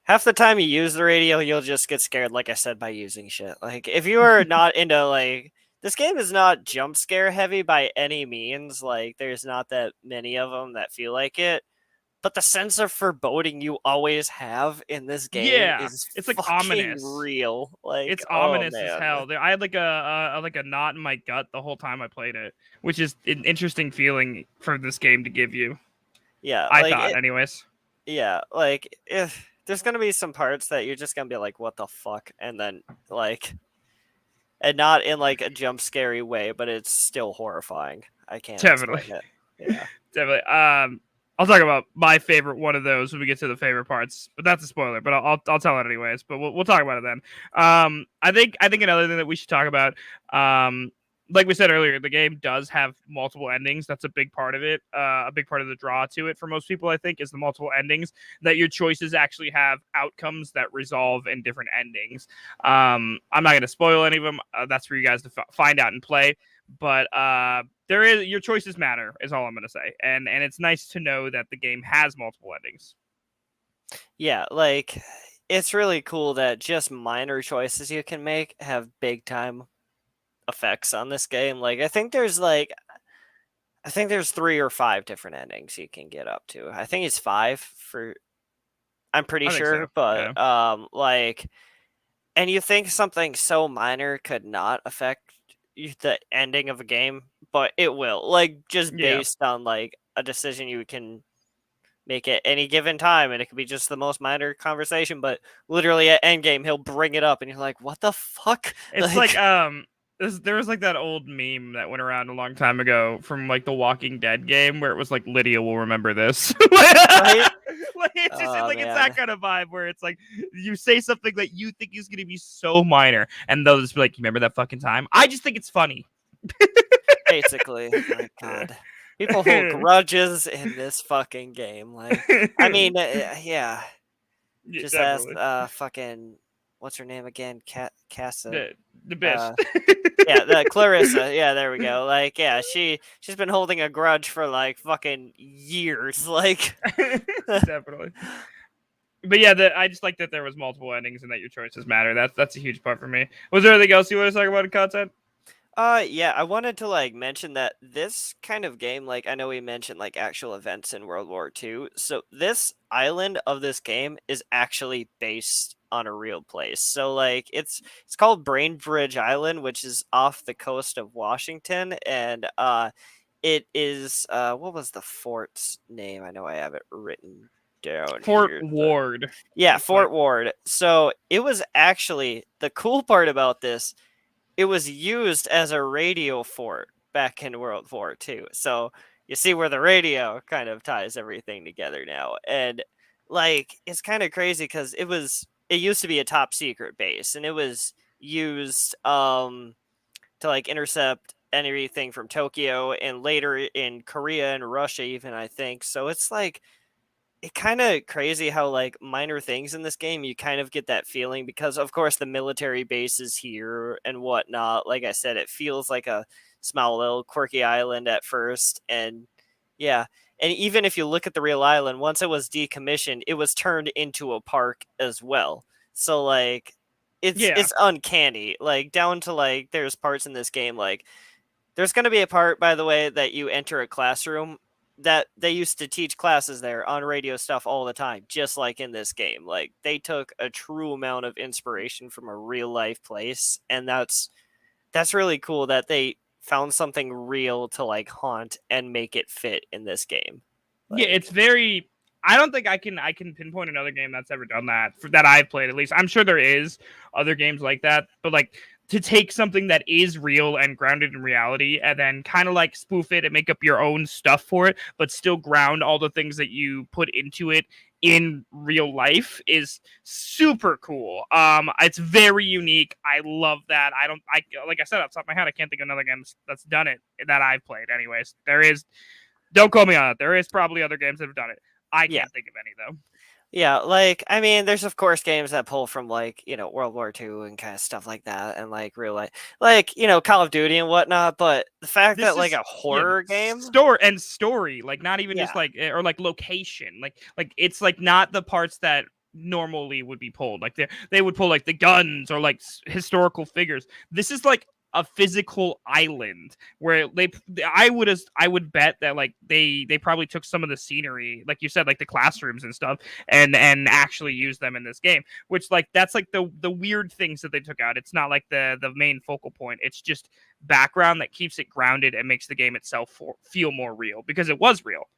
half the time you use the radio, you'll just get scared, like I said, by using shit. Like, if you are not into, like, this game is not jump scare heavy by any means, like, there's not that many of them that feel like it, but the sense of foreboding you always have in this game is it's like ominous, real. Like, it's ominous as hell. I had like a knot in my gut the whole time I played it, which is an interesting feeling for this game to give you. Yeah, I thought, anyways. Yeah, like if there's gonna be some parts that you're just gonna be like, "What the fuck," and then like, and not in like a jump scary way, but it's still horrifying. I can't definitely. Yeah, definitely. I'll talk about my favorite one of those when we get to the favorite parts, but that's a spoiler. But I'll tell it anyways. But we'll talk about it then. I think another thing that we should talk about like we said earlier, the game does have multiple endings. That's a big part of it. A big part of the draw to it for most people, I think, is the multiple endings, that your choices actually have outcomes that resolve in different endings. I'm not going to spoil any of them. That's for you guys to find out and play. But your choices matter, is all I'm going to say. And it's nice to know that the game has multiple endings. Yeah, like, it's really cool that just minor choices you can make have big time effects on this game. Like, I think there's 3 or 5 different endings you can get up to. I think it's 5 for, I'm pretty sure, so. but like, and you think something so minor could not affect the ending of a game, but it will. Like, just based on like a decision you can make at any given time, and it could be just the most minor conversation, but literally at endgame he'll bring it up and you're like, what the fuck? It's like there was like that old meme that went around a long time ago from like the Walking Dead game where it was like, Lydia will remember this. Right? Like, it's just it's that kind of vibe where it's like you say something that you think is gonna be so minor, and they'll just be like, you remember that fucking time? I just think it's funny. Basically. My God. People hold grudges in this fucking game. Like, I mean, yeah. Just definitely. ask fucking, what's her name again? Casa. The bitch. Yeah, the Clarissa. Yeah, there we go. Like, yeah, she's been holding a grudge for like fucking years. Like, definitely. But yeah, I just like that there was multiple endings and that your choices matter. That's a huge part for me. Was there anything else you want to talk about in content? Yeah, I wanted to like mention that this kind of game, like, I know we mentioned like actual events in World War II. So this island of this game is actually based on a real place. So like it's called Brainbridge Island, which is off the coast of Washington, and it is what was the fort's name? I know I have it written down Fort here. Ward. Yeah, Fort Ward. So it was actually, the cool part about this, it was used as a radio fort back in World War II. So you see where the radio kind of ties everything together now. And like, it's kind of crazy because it used to be a top secret base, and it was used to like intercept anything from Tokyo, and later in Korea and Russia even, I think. So it's like, it kind of crazy how like minor things in this game, you kind of get that feeling because of course the military base is here and whatnot. Like I said, it feels like a small little quirky island at first, and yeah. And even if you look at the real island, once it was decommissioned, it was turned into a park as well. So like it's uncanny, like down to like there's parts in this game, like there's going to be a part, by the way, that you enter a classroom that they used to teach classes there on radio stuff all the time, just like in this game. Like, they took a true amount of inspiration from a real life place, and that's really cool that they found something real to like haunt and make it fit in this game. Like, yeah, it's very. I don't think I can pinpoint another game that's ever done that that I've played. At least I'm sure there is other games like that, but like, to take something that is real and grounded in reality and then kind of like spoof it and make up your own stuff for it, but still ground all the things that you put into it in real life is super cool. It's very unique. I love that. I like I said, off the top of my head, I can't think of another game that's done it that I've played. Anyways, don't quote me on it. There is probably other games that have done it. I can't think of any though. Yeah, like, I mean, there's of course games that pull from like, World War II and kind of stuff like that, and like real life, like, Call of Duty and whatnot. But the fact that like a horror game story, like not even just like, or like location, like it's like not the parts that normally would be pulled. Like they would pull like the guns or like historical figures. This is like a physical island where I would bet that like they probably took some of the scenery, like you said, like the classrooms and stuff, and actually used them in this game, which like that's like the weird things that they took out. It's not like the main focal point. It's just background that keeps it grounded and makes the game itself feel more real because it was real.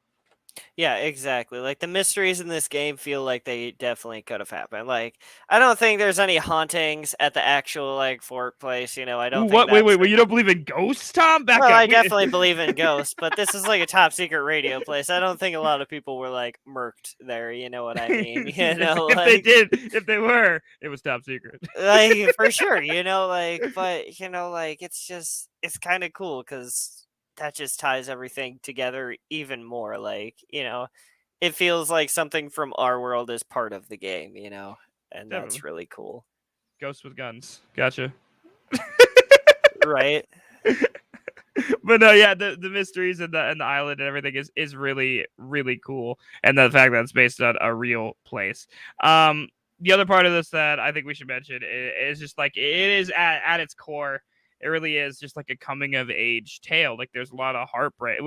Yeah, exactly. Like the mysteries in this game feel like they definitely could have happened. Like I don't think there's any hauntings at the actual like fort place. I Ooh, don't think what? Wait, that's wait, wait! You don't believe in ghosts, Tom? Back well, up. I definitely believe in ghosts, but this is like a top secret radio place. I don't think a lot of people were like murked there. You know what I mean? If they did, if they were, it was top secret. like for sure. But like it's kind of cool because that just ties everything together even more. Like it feels like something from our world is part of the game. And Definitely. that's really cool. Ghosts with guns. Gotcha. Right. But no, yeah, the mysteries and the island and everything is really really cool, and the fact that it's based on a real place. The other part of this that I think we should mention is just like it is at its core. It really is just like a coming of age tale. Like there's a lot of heartbreak.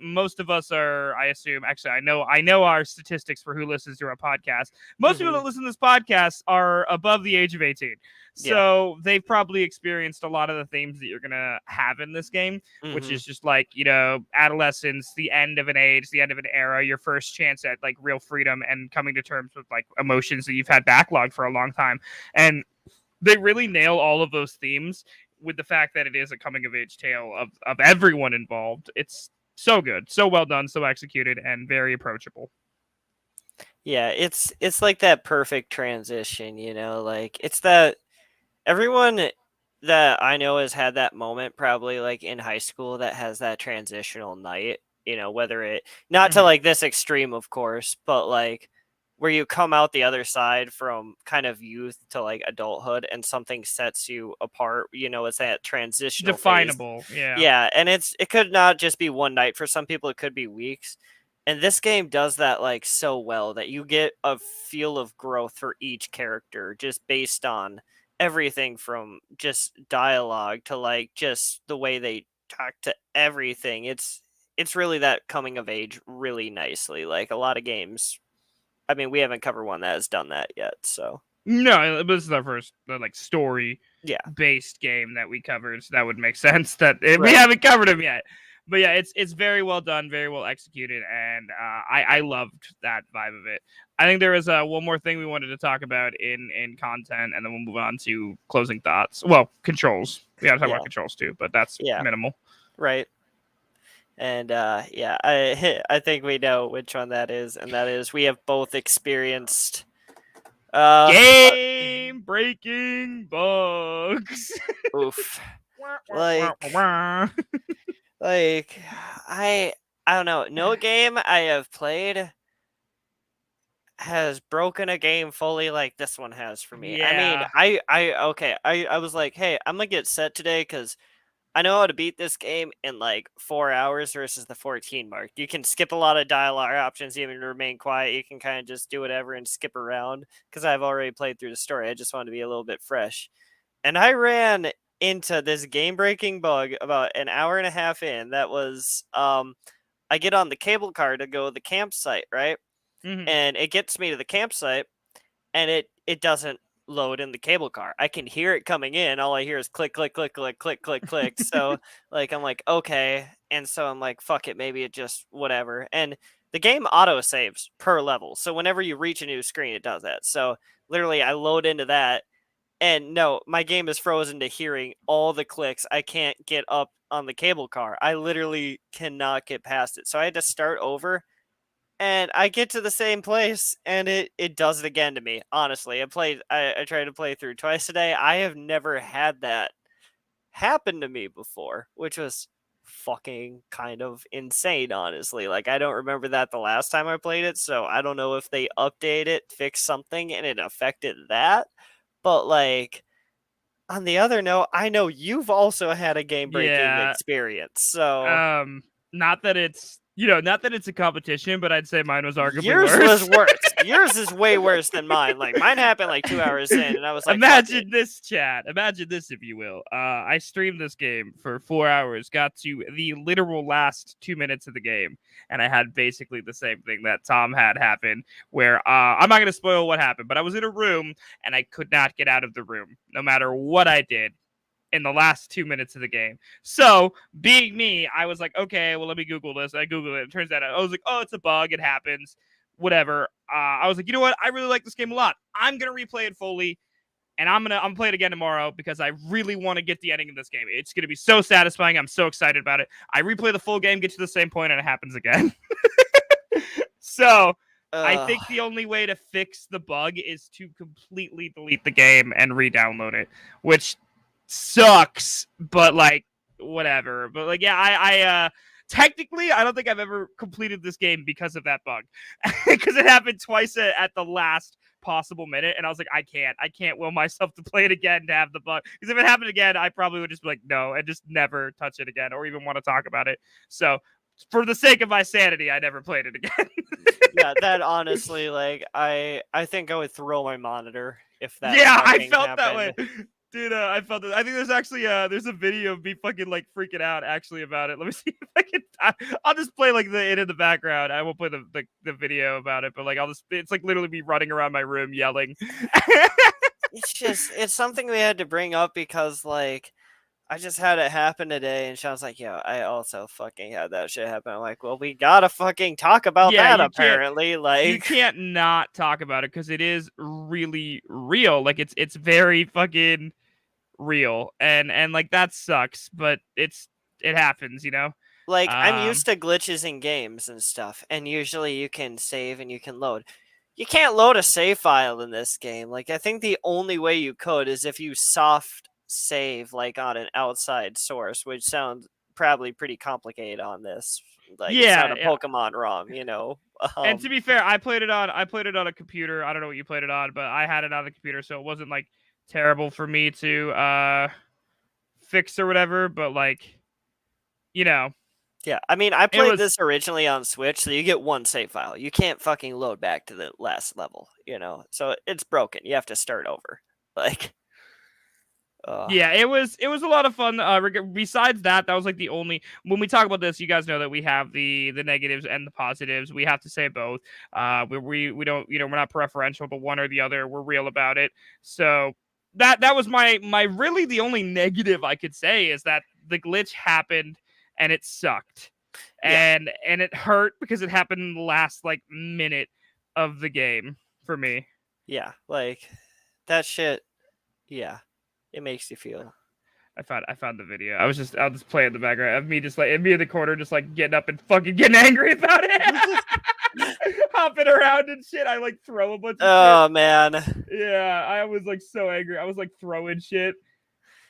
Most of us are, I assume. Actually, I know our statistics for who listens to our podcast. Most people that listen to this podcast are above the age of 18. Yeah. So they've probably experienced a lot of the themes that you're gonna have in this game, which is just like adolescence, the end of an age, the end of an era, your first chance at like real freedom and coming to terms with like emotions that you've had backlogged for a long time, and they really nail all of those themes with the fact that it is a coming of age tale of everyone involved. It's so good, so well done, so executed, and very approachable. Yeah, it's like that perfect transition, like it's that everyone that I know has had that moment probably like in high school that has that transitional night, whether it not to like this extreme of course, but like where you come out the other side from kind of youth to like adulthood and something sets you apart, it's that transitional phase. Definable, yeah. Yeah, and it could not just be one night for some people, it could be weeks. And this game does that like so well that you get a feel of growth for each character just based on everything from just dialogue to like just the way they talk to everything. It's really that coming of age really nicely. Like a lot of games. I mean, we haven't covered one that has done that yet, so No, this is our first like story yeah. based game that we covered, so that would make sense that we Right. haven't covered them yet. But yeah, it's very well done, very well executed, and I loved that vibe of it. I think there was one more thing we wanted to talk about in content, and then we'll move on to closing thoughts. Well, controls. We got to talk Yeah. about controls too, but that's Yeah. minimal. Right. And yeah, I think we know which one that is, and that is we have both experienced game breaking bugs. oof. Like like I don't know. No game I have played has broken a game fully like this one has for me. I mean, Yeah. I was like, hey, I'm gonna get set today because I know how to beat this game in like 4 hours versus the 14 mark. You can skip a lot of dialogue options, even remain quiet. You can kind of just do whatever and skip around because I've already played through the story. I just wanted to be a little bit fresh. And I ran into this game breaking bug about an hour and a half in. That was I get on the cable car to go to the campsite, right? And it gets me to the campsite and it doesn't load in the cable car. I can hear it coming in. All I hear is click, click, click, click, click, click, click. So like I'm like, okay. And so I'm like, fuck it, maybe it just whatever. And the game auto saves per level. So whenever you reach a new screen, it does that. So literally I load into that. And no, my game is frozen to hearing all the clicks. I can't get up on the cable car. I literally cannot get past it. So I had to start over and I get to the same place and it does it again to me. Honestly, I tried to play through twice today. I have never had that happen to me before, which was fucking kind of insane, honestly. Like I don't remember that the last time I played it, so I don't know if they update it, fix something and it affected that. But like on the other note, I know you've also had a game breaking Yeah. experience. So not that it's a competition, but I'd say mine was arguably yours worse. was worse. Yours is way worse than mine. Like mine happened like 2 hours in, and I was like, imagine this, chat. Imagine this, if you will. I streamed this game for 4 hours, got to the literal last 2 minutes of the game, and I had basically the same thing that Tom had happen. Where I'm not going to spoil what happened, but I was in a room and I could not get out of the room, no matter what I did. in the last 2 minutes of the game. So, being me, I was like, okay, well, let me Google this. I Googled it. It turns out, I was like, oh, it's a bug. It happens. Whatever. I was like, you know what? I really like this game a lot. I'm going to replay it fully, and I'm gonna play it again tomorrow because I really want to get the ending of this game. It's going to be so satisfying. I'm so excited about it. I replay the full game, get to the same point, and it happens again. So, I think the only way to fix the bug is to completely delete the game and re-download it, which sucks, but like whatever. But like, yeah, I technically I don't think I've ever completed this game because of that bug, because it happened twice at the last possible minute, and I was like, I can't will myself to play it again to have the bug, because if it happened again, I probably would just be like, no, and just never touch it again or even want to talk about it. So, for the sake of my sanity, I never played it again. Yeah, that honestly, like, I think I would throw my monitor if that. Yeah, I felt happened. that way, dude. I felt that. I think there's actually there's a video of me fucking like freaking out actually about it. Let me see if I can. I'll just play like it in the background. I won't play the video about it, but like it's like literally me running around my room yelling. It's something we had to bring up because like I just had it happen today, and Sean's like, "Yo, I also fucking had that shit happen." I'm like, "Well, we gotta fucking talk about that." Apparently, like you can't not talk about it because it is really real. Like it's very fucking real, and like that sucks, but it happens, you know. Like I'm used to glitches in games and stuff, and usually you can save and you can load. You can't load a save file in this game. Like I think the only way you could is if you soft save like on an outside source, which sounds probably pretty complicated on this. Like it's not a Pokemon ROM, you know. And to be fair, I played it on a computer. I don't know what you played it on, but I had it on the computer, so it wasn't like terrible for me to fix or whatever. But like, you know. Yeah, I mean, I played this originally on Switch, so you get one save file. You can't fucking load back to the last level, you know. So it's broken. You have to start over. Like. Yeah, it was a lot of fun. Besides that was like the only. When we talk about this, you guys know that we have the negatives and the positives. We have to say both. We don't, you know, we're not preferential to one or the other. We're real about it. So that was my really the only negative I could say is that the glitch happened and it sucked, and it hurt because it happened in the last like minute of the game for me. Yeah, like that shit. Yeah. It makes you feel. I found the video. I'll just play in the background of me just like me in the corner, just like getting up and fucking getting angry about it, hopping around and shit. I like throw a bunch of shit. Man. Yeah, I was like so angry. I was like throwing shit.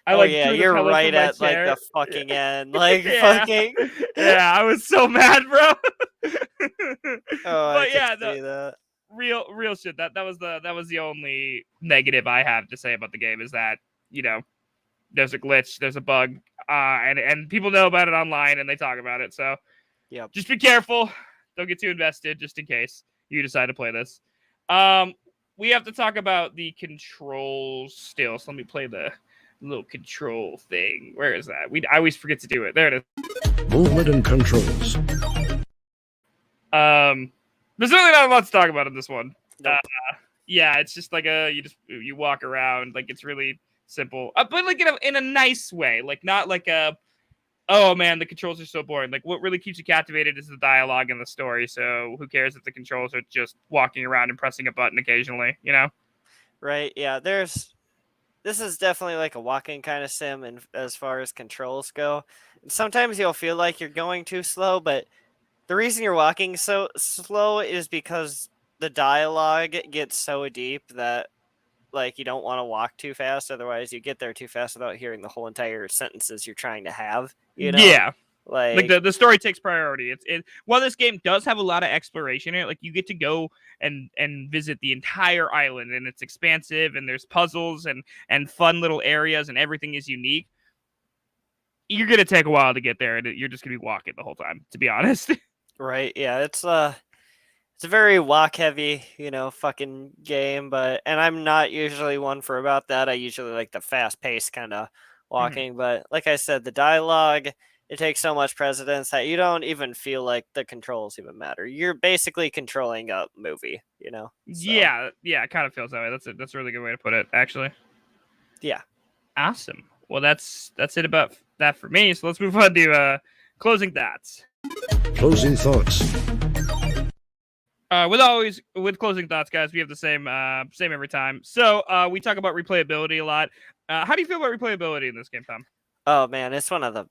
You're right at like the fucking end, like fucking. Yeah, I was so mad, bro. But yeah, that. Real shit. That was the only negative I have to say about the game is that, you know, there's a glitch, there's a bug, and people know about it online and they talk about it. So yeah, just be careful. Don't get too invested just in case you decide to play this. We have to talk about the controls still. So let me play the little control thing. Where is that? I always forget to do it. There it is. Movement and controls. There's really not a lot to talk about in this one. Nope. Yeah, it's just like you walk around, like it's really simple, but like in a nice way, like not like oh man, the controls are so boring. Like what really keeps you captivated is the dialogue and the story. So who cares if the controls are just walking around and pressing a button occasionally, you know? Right. Yeah. This is definitely like a walking kind of sim, and as far as controls go, sometimes you'll feel like you're going too slow, but the reason you're walking so slow is because the dialogue gets so deep that like you don't want to walk too fast, otherwise you get there too fast without hearing the whole entire sentences you're trying to have, you know? Yeah, like the story takes priority. While this game does have a lot of exploration in it, like you get to go and visit the entire island, and it's expansive, and there's puzzles and fun little areas, and everything is unique. You're gonna take a while to get there, and you're just gonna be walking the whole time, to be honest. Right? Yeah, it's a very walk heavy, you know, fucking game, and I'm not usually one for about that. I usually like the fast paced kind of walking, but like I said, the dialogue, it takes so much precedence that you don't even feel like the controls even matter. You're basically controlling a movie, you know? So. Yeah, it kind of feels that way. That's a really good way to put it, actually. Yeah. Awesome. Well, that's it about that for me. So let's move on to closing thoughts. Closing thoughts. With closing thoughts, guys, we have the same every time. So we talk about replayability a lot. How do you feel about replayability in this game, Tom? Oh man, it's one of the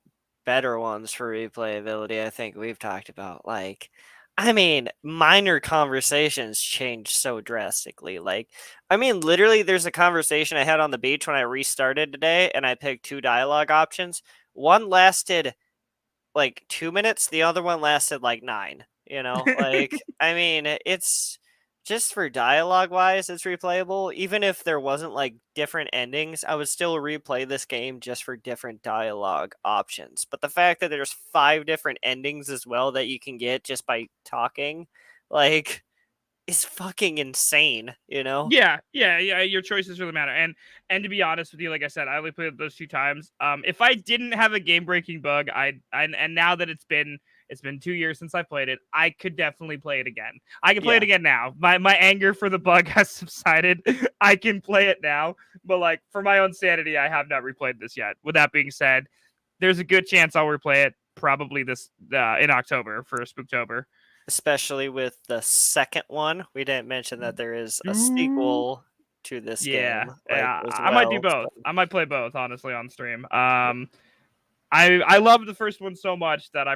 better ones for replayability I think we've talked about. Like, I mean, minor conversations change so drastically. Like, I mean, literally, there's a conversation I had on the beach when I restarted today, and I picked 2 dialogue options. One lasted like 2 minutes, the other one lasted like 9. Like, I mean, it's just for dialogue wise, it's replayable. Even if there wasn't like different endings, I would still replay this game just for different dialogue options. But the fact that there's 5 different endings as well that you can get just by talking, like, is fucking insane, Yeah. Your choices really matter. And to be honest with you, like I said, I only played those 2 times. If I didn't have a game breaking bug, and now that it's been 2 years since I played it, I could definitely play it again. I can play it again now. My anger for the bug has subsided. I can play it now. But like for my own sanity, I have not replayed this yet. With that being said, there's a good chance I'll replay it probably this in October for Spooktober. Especially with the second one. We didn't mention that there is a sequel to this game. Yeah, as I might do well. both. I might play both, honestly, on stream. I love the first one so much that I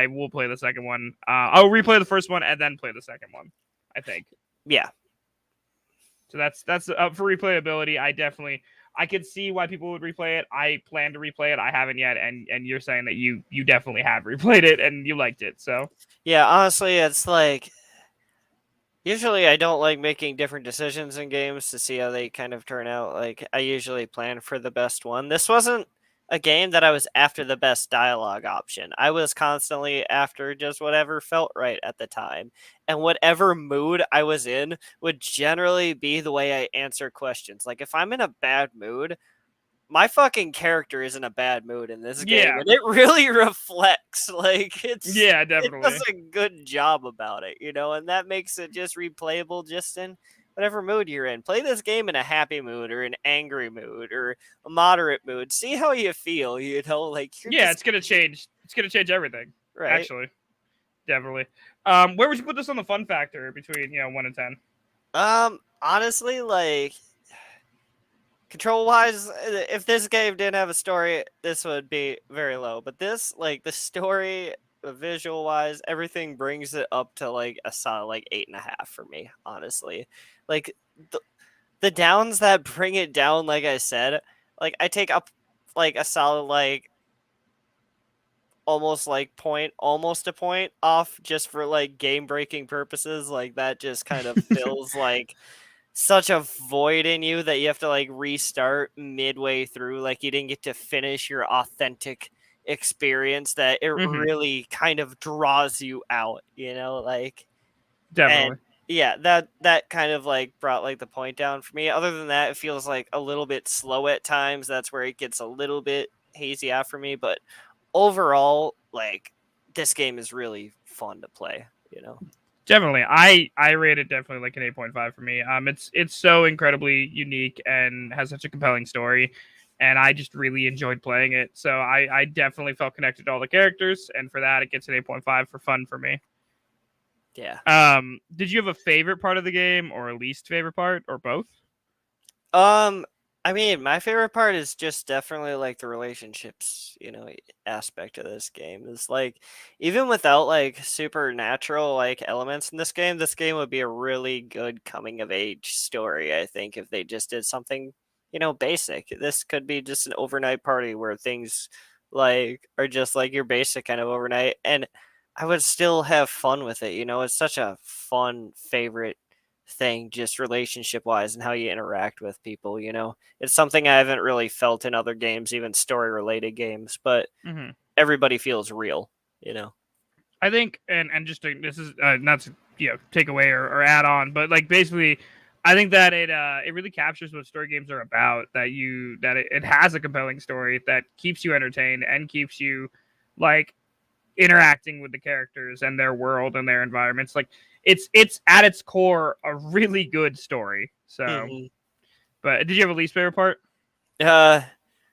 will play the second one. I'll replay the first one and then play the second one, I think. Yeah. So that's for replayability. I could see why people would replay it. I plan to replay it. I haven't yet, and you're saying that you definitely have replayed it and you liked it. So yeah, honestly, it's like usually I don't like making different decisions in games to see how they kind of turn out. Like I usually plan for the best one. This wasn't a game that I was after the best dialogue option. I was constantly after just whatever felt right at the time. And whatever mood I was in would generally be the way I answer questions. Like if I'm in a bad mood, my fucking character is in a bad mood in this game, and it really reflects. Like it does a good job about it, and that makes it just replayable just in whatever mood you're in. Play this game in a happy mood or an angry mood or a moderate mood. See how you feel, like it's gonna change. It's gonna change everything. Right. Actually. Definitely. Where would you put this on the fun factor between 1 and 10? Honestly, like control wise, if this game didn't have a story, this would be very low. But this, like the story, visual wise, everything brings it up to like a solid like 8.5 for me. Honestly, like the downs that bring it down, like I said, like I take up like a solid like almost a point off just for like game breaking purposes. Like that just kind of feels like such a void in you that you have to like restart midway through. Like you didn't get to finish your authentic experience, that it really kind of draws you out, like definitely. And yeah, that kind of like brought like the point down for me. Other than that, it feels like a little bit slow at times. That's where it gets a little bit hazy out for me, but overall, like this game is really fun to play, Definitely. I rate it definitely like an 8.5 for me. It's so incredibly unique and has such a compelling story, and I just really enjoyed playing it. So I definitely felt connected to all the characters, and for that it gets an 8.5 for fun for me. Yeah. Did you have a favorite part of the game or a least favorite part or both? I mean, my favorite part is just definitely like the relationships, aspect of this game. Is like even without like supernatural like elements in this game would be a really good coming of age story, I think, if they just did something, basic. This could be just an overnight party where things like are just like your basic kind of overnight, and I would still have fun with it. It's such a fun favorite thing, just relationship wise, and how you interact with people. It's something I haven't really felt in other games, even story related games, but everybody feels real. I think, and just this is not to take away or add on, but like basically I think that it really captures what story games are about, that it has a compelling story that keeps you entertained and keeps you like interacting with the characters and their world and their environments. Like it's at its core a really good story. So but did you have a least favorite part?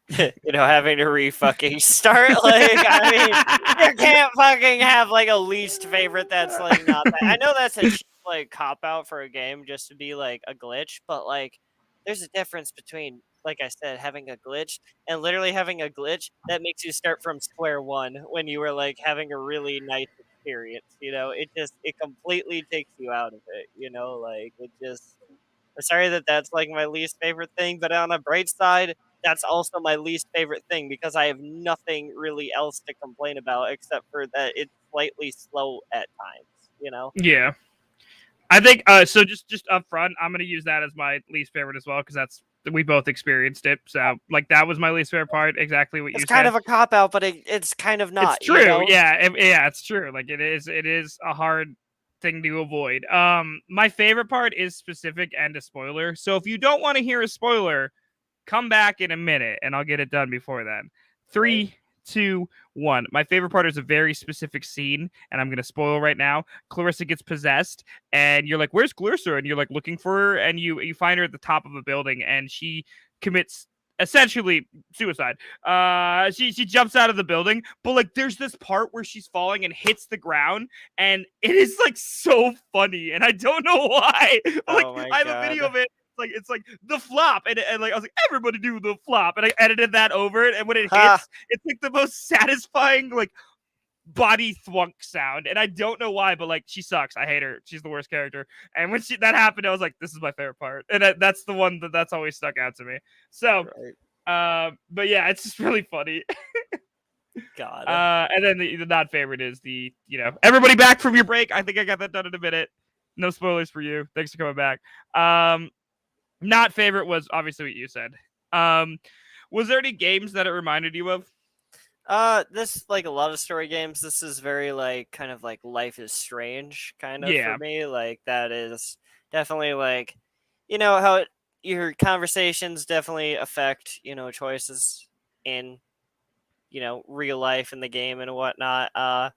Having to re-fucking start. Like, I mean, you can't fucking have like a least favorite that's like not that. I know that's a like cop out for a game just to be like a glitch, but like, there's a difference between, like I said, having a glitch and literally having a glitch that makes you start from square one when you were like having a really nice experience. It completely takes you out of it. Like it just. I'm sorry that that's like my least favorite thing, but on a bright side, that's also my least favorite thing because I have nothing really else to complain about except for that it's slightly slow at times. Yeah. I think so. Just up front, I'm gonna use that as my least favorite as well because we both experienced it. So like that was my least favorite part. Exactly what you said. It's kind of a cop out, but it's kind of not. It's true. Yeah, it's true. Like it is a hard thing to avoid. My favorite part is specific and a spoiler. So if you don't want to hear a spoiler, come back in a minute and I'll get it done before then. 3, 2, 1. My favorite part is a very specific scene, and I'm gonna spoil right now. Clarissa gets possessed, and you're like, "Where's Clarissa?" And you're like looking for her, and you find her at the top of a building, and she commits essentially suicide. She jumps out of the building, but like there's this part where she's falling and hits the ground, and it is like so funny, and I don't know why. Like I have a video of it. It's like the flop, and like I was like, everybody do the flop, and I edited that over it, and when it hits, it's like the most satisfying like body thwunk sound, and I don't know why, but like she sucks. I hate her. She's the worst character. And when that happened, I was like, this is my favorite part, and that's the one that's always stuck out to me. So, but yeah, it's just really funny. God. And then the not favorite is the everybody back from your break. I think I got that done in a minute. No spoilers for you. Thanks for coming back. Not favorite was obviously what you said. Was there any games that it reminded you of? This like a lot of story games. This is very like kind of like Life is Strange kind of for me. Like that is definitely like how your conversations definitely affect choices in real life in the game and whatnot.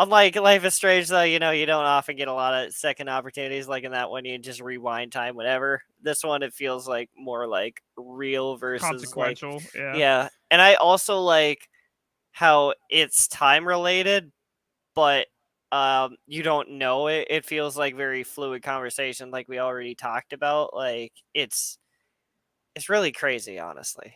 Unlike Life is Strange, though, you don't often get a lot of second opportunities. Like in that one, you just rewind time, whatever. This one, it feels like more like real versus consequential. Like, yeah. And I also like how it's time related, but you don't know it. It feels like very fluid conversation, like we already talked about. Like it's really crazy, honestly.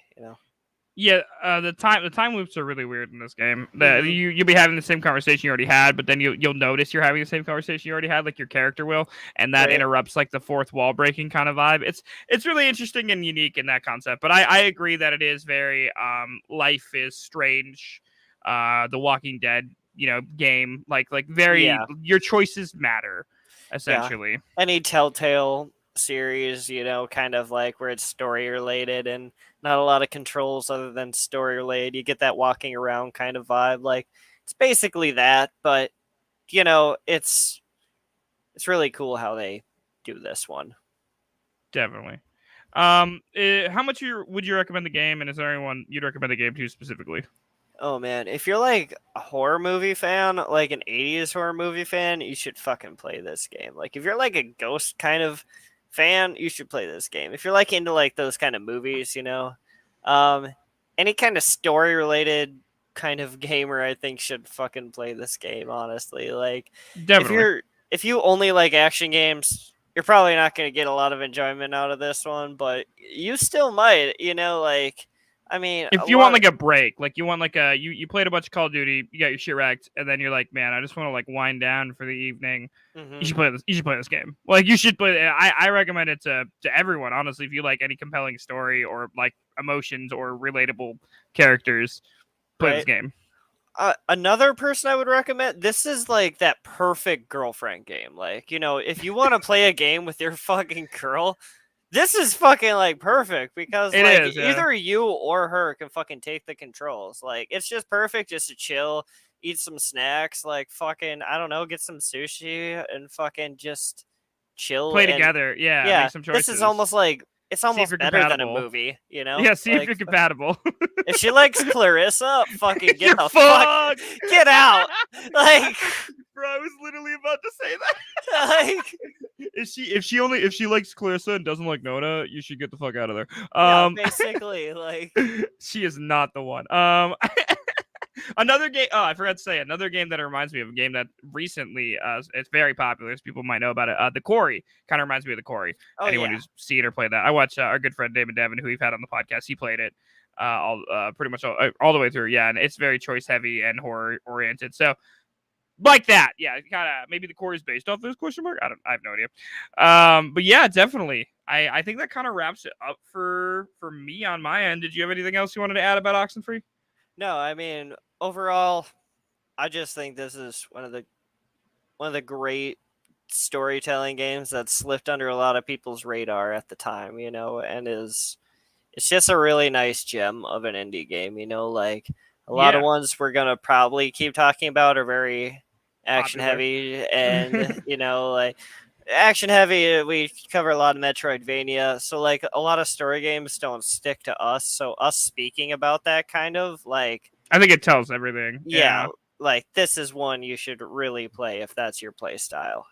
Yeah, the time loops are really weird in this game. You'll be having the same conversation you already had, but then you'll notice you're having the same conversation you already had, like your character will, and that interrupts like the fourth wall breaking kind of vibe. It's really interesting and unique in that concept. But I agree that it is very Life is Strange, The Walking Dead, game like very your choices matter essentially. Yeah. Any Telltale series, kind of like where it's story related and not a lot of controls other than story related. You get that walking around kind of vibe. Like it's basically that, but it's really cool how they do this one. Definitely. How much would you recommend the game, and is there anyone you'd recommend the game to specifically? Oh man, if you're like a horror movie fan, like an 80s horror movie fan, you should fucking play this game. Like if you're like a ghost kind of fan, you should play this game. If you're like into like those kind of movies, any kind of story related kind of gamer, I think should fucking play this game, honestly. Like definitely. If you only like action games, you're probably not going to get a lot of enjoyment out of this one, but you still might, like I mean, if you want like a break, like you want like you played a bunch of Call of Duty, you got your shit wrecked, and then you're like, man, I just want to like wind down for the evening. Mm-hmm. You should play this. You should play this game. Like you should play. I recommend it to everyone. Honestly, if you like any compelling story or like emotions or relatable characters, play this game. Another person I would recommend. This is like that perfect girlfriend game. Like if you want to play a game with your fucking girl. This is fucking like perfect because either you or her can fucking take the controls. Like it's just perfect just to chill, eat some snacks, like fucking I don't know, get some sushi and fucking just chill. Play together, yeah. Make some choices. This is almost like it's almost better than a movie, Yeah, see if you're compatible. If she likes Clarissa, fucking get the fuck get out. Like bro, I was literally about to say that. Like if she likes Clarissa and doesn't like Nona, you should get the fuck out of there. Yeah, basically, like she is not the one. Another game. Oh, I forgot to say another game that reminds me of a game that recently, it's very popular. So people might know about it. The Quarry kind of reminds me of the Quarry. Anyone who's seen or played that, I watched our good friend David Devin, who we've had on the podcast. He played it pretty much all the way through. Yeah, and it's very choice heavy and horror oriented. So like that, yeah, kind of maybe the Quarry is based off this question mark. I have no idea. But yeah, definitely. I think that kind of wraps it up for me on my end. Did you have anything else you wanted to add about Oxenfree? No, I mean, overall, I just think this is one of the great storytelling games that slipped under a lot of people's radar at the time, and it's just a really nice gem of an indie game, like a lot of ones we're going to probably keep talking about are very action heavy and, like action heavy, we cover a lot of Metroidvania, so like a lot of story games don't stick to us, so us speaking about that kind of like I think it tells everything. Yeah, like this is one you should really play if that's your play style,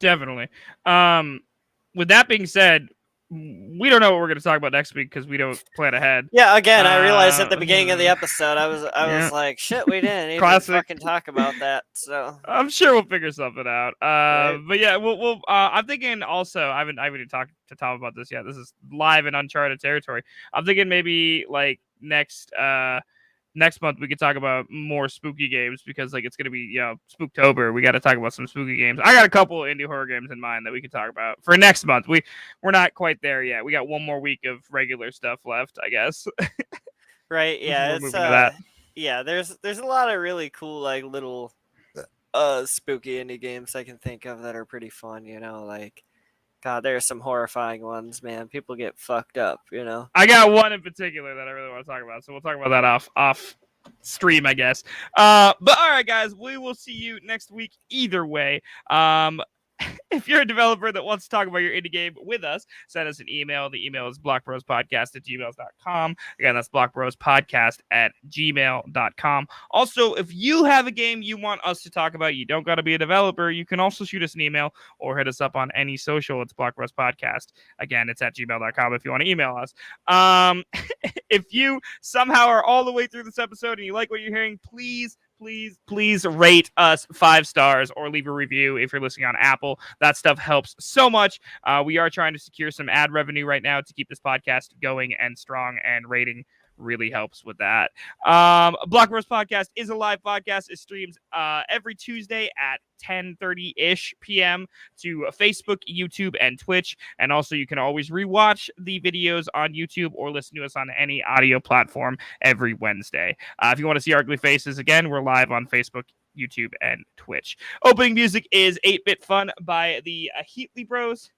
Definitely. With that being said, we don't know what we're going to talk about next week because we don't plan ahead. Yeah, again, I realized at the beginning of the episode, I was like, shit, we didn't even fucking talk about that. So I'm sure we'll figure something out. Right. But yeah, we'll. I'm thinking also. I haven't even talked to Tom about this yet. This is live in uncharted territory. I'm thinking maybe like next month we could talk about more spooky games because like it's gonna be Spooktober. We got to talk about some spooky games. I got a couple indie horror games in mind that we could talk about for next month. We're not quite there yet. We got one more week of regular stuff left, I guess. Right? Yeah, it's yeah. There's a lot of really cool like little spooky indie games I can think of that are pretty fun. Like. God, there's some horrifying ones, man. People get fucked up, I got one in particular that I really want to talk about, so we'll talk about that off stream, I guess. But all right, guys, we will see you next week either way. If you're a developer that wants to talk about your indie game with us, send us an email. The email is blockbrospodcast@gmail.com. Again, that's blockbrospodcast@gmail.com. Also, if you have a game you want us to talk about, you don't got to be a developer. You can also shoot us an email or hit us up on any social. It's blockbrospodcast. Again, it's at gmail.com if you want to email us. If you somehow are all the way through this episode and you like what you're hearing, please rate us 5 stars or leave a review if you're listening on Apple. That stuff helps so much. We are trying to secure some ad revenue right now to keep this podcast going and strong, and rating really helps with that. Block Bros Podcast is a live podcast. It streams every Tuesday at 10:30-ish p.m. to Facebook, YouTube, and Twitch. And also, you can always rewatch the videos on YouTube or listen to us on any audio platform every Wednesday. If you want to see our ugly faces, again, we're live on Facebook, YouTube, and Twitch. Opening music is 8-Bit Fun by the Heatley Bros.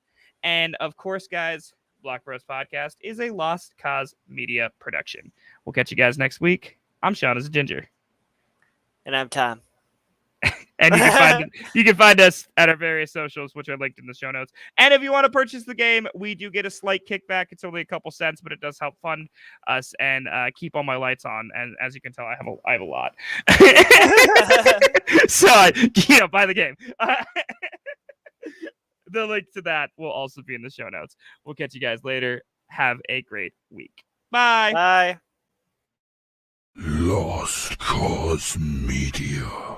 And of course, guys, Block Bros Podcast is a Lost Cause Media production. We'll catch you guys next week. I'm Sean as a Ginger. And I'm Tom. And you can find us at our various socials, which are linked in the show notes. And if you want to purchase the game, we do get a slight kickback. It's only a couple cents, but it does help fund us and keep all my lights on. And as you can tell, I have a lot. So buy the game. The link to that will also be in the show notes. We'll catch you guys later. Have a great week. Bye. Bye. Lost Cause Media.